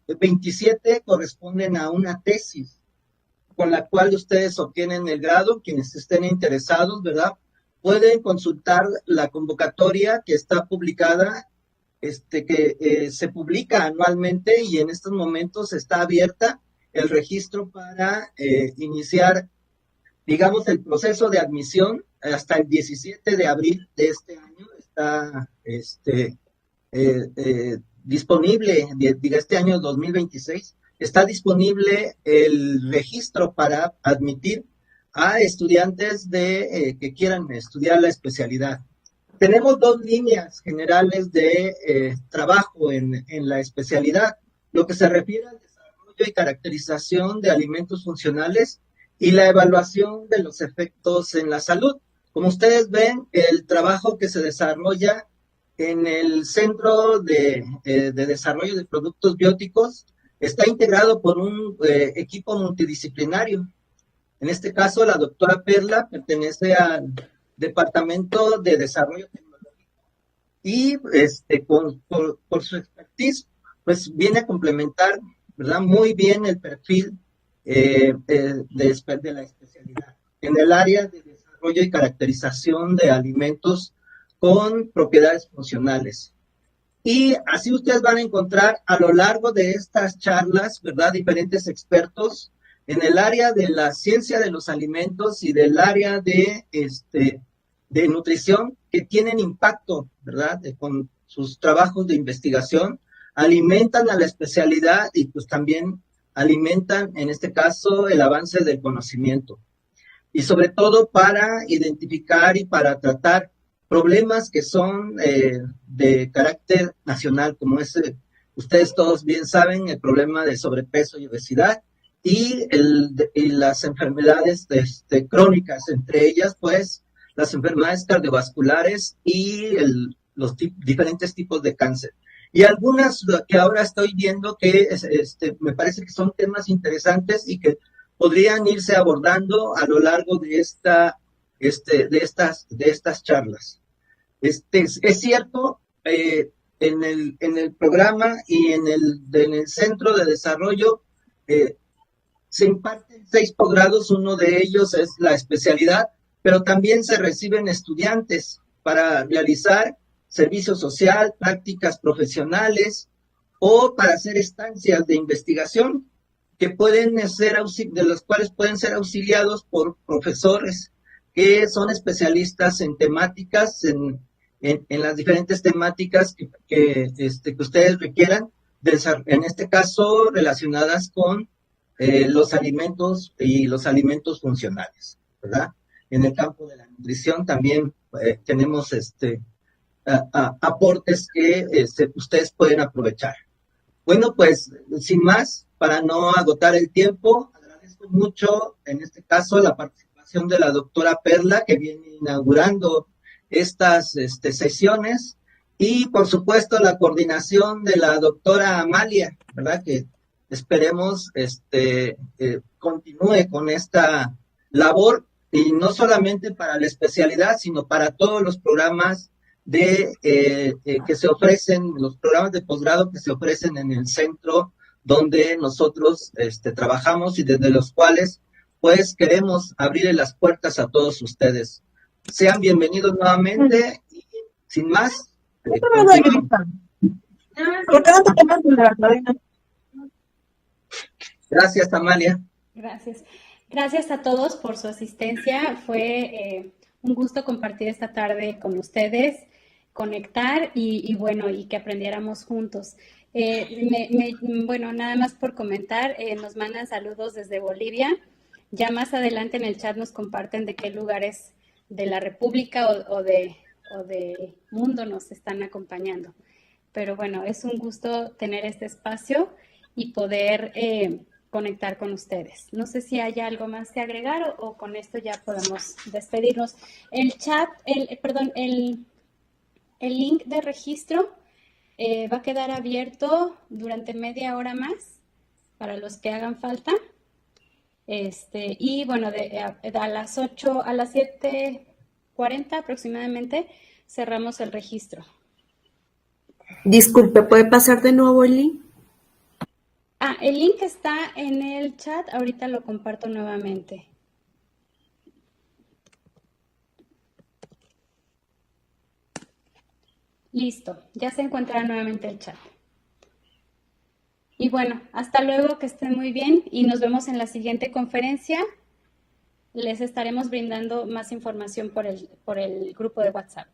27 corresponden a una tesis, con la cual ustedes obtienen el grado. Quienes estén interesados, ¿verdad?, pueden consultar la convocatoria que está publicada, que se publica anualmente, y en estos momentos está abierta el registro para iniciar, digamos, el proceso de admisión hasta el 17 de abril de este año. Está disponible, diga, este año 2026, está disponible el registro para admitir a estudiantes que quieran estudiar la especialidad. Tenemos dos líneas generales de trabajo en la especialidad, lo que se refiere al desarrollo y caracterización de alimentos funcionales y la evaluación de los efectos en la salud. Como ustedes ven, el trabajo que se desarrolla en el Centro de Desarrollo de Productos Bióticos está integrado por un equipo multidisciplinario. En este caso, la doctora Perla pertenece al Departamento de Desarrollo Tecnológico y por su expertise, pues viene a complementar, ¿verdad?, muy bien el perfil de la especialidad en el área de desarrollo y caracterización de alimentos con propiedades funcionales. Y así ustedes van a encontrar a lo largo de estas charlas, ¿verdad?, diferentes expertos en el área de la ciencia de los alimentos y del área de nutrición que tienen impacto, ¿verdad?, con sus trabajos de investigación, alimentan a la especialidad y pues también alimentan, en este caso, el avance del conocimiento. Y sobre todo para identificar y para tratar problemas que son de carácter nacional, como ustedes todos bien saben, el problema de sobrepeso y obesidad y las enfermedades crónicas, entre ellas, pues, las enfermedades cardiovasculares y los diferentes tipos de cáncer. Y algunas que ahora estoy viendo que me parece que son temas interesantes y que podrían irse abordando a lo largo de estas charlas. Es cierto, en el programa y en el Centro de Desarrollo se imparten 6 posgrados, uno de ellos es la especialidad, pero también se reciben estudiantes para realizar servicio social, prácticas profesionales o para hacer estancias de investigación que de los cuales pueden ser auxiliados por profesores que son especialistas en temáticas, en las diferentes temáticas que ustedes requieran, en este caso relacionadas con los alimentos y los alimentos funcionales, ¿verdad? En el campo de la nutrición también tenemos aportes que ustedes pueden aprovechar. Bueno, pues sin más, para no agotar el tiempo, agradezco mucho en este caso la participación de la doctora Perla, que viene inaugurando estas sesiones, y por supuesto la coordinación de la doctora Amalia, ¿verdad?, que esperemos continúe con esta labor, y no solamente para la especialidad, sino para todos los programas que se ofrecen, los programas de posgrado que se ofrecen en el centro donde nosotros trabajamos y desde los cuales pues queremos abrir las puertas a todos ustedes. Sean bienvenidos nuevamente y sin más. ¿Por qué no te tomas de la cadena? Gracias, Amalia. Gracias. Gracias a todos por su asistencia. Fue un gusto compartir esta tarde con ustedes, conectar y que aprendiéramos juntos. Bueno, nada más por comentar, nos mandan saludos desde Bolivia. Ya más adelante en el chat nos comparten de qué lugares de la República o de mundo nos están acompañando. Pero bueno, es un gusto tener este espacio y poder conectar con ustedes. No sé si hay algo más que agregar o con esto ya podemos despedirnos. El chat, el link de registro va a quedar abierto durante media hora más para los que hagan falta. Y bueno, a las 7:40 aproximadamente cerramos el registro. Disculpe, ¿puede pasar de nuevo el link? El link está en el chat, ahorita lo comparto nuevamente. Listo, ya se encuentra nuevamente el chat. Y bueno, hasta luego, que estén muy bien y nos vemos en la siguiente conferencia. Les estaremos brindando más información por el grupo de WhatsApp.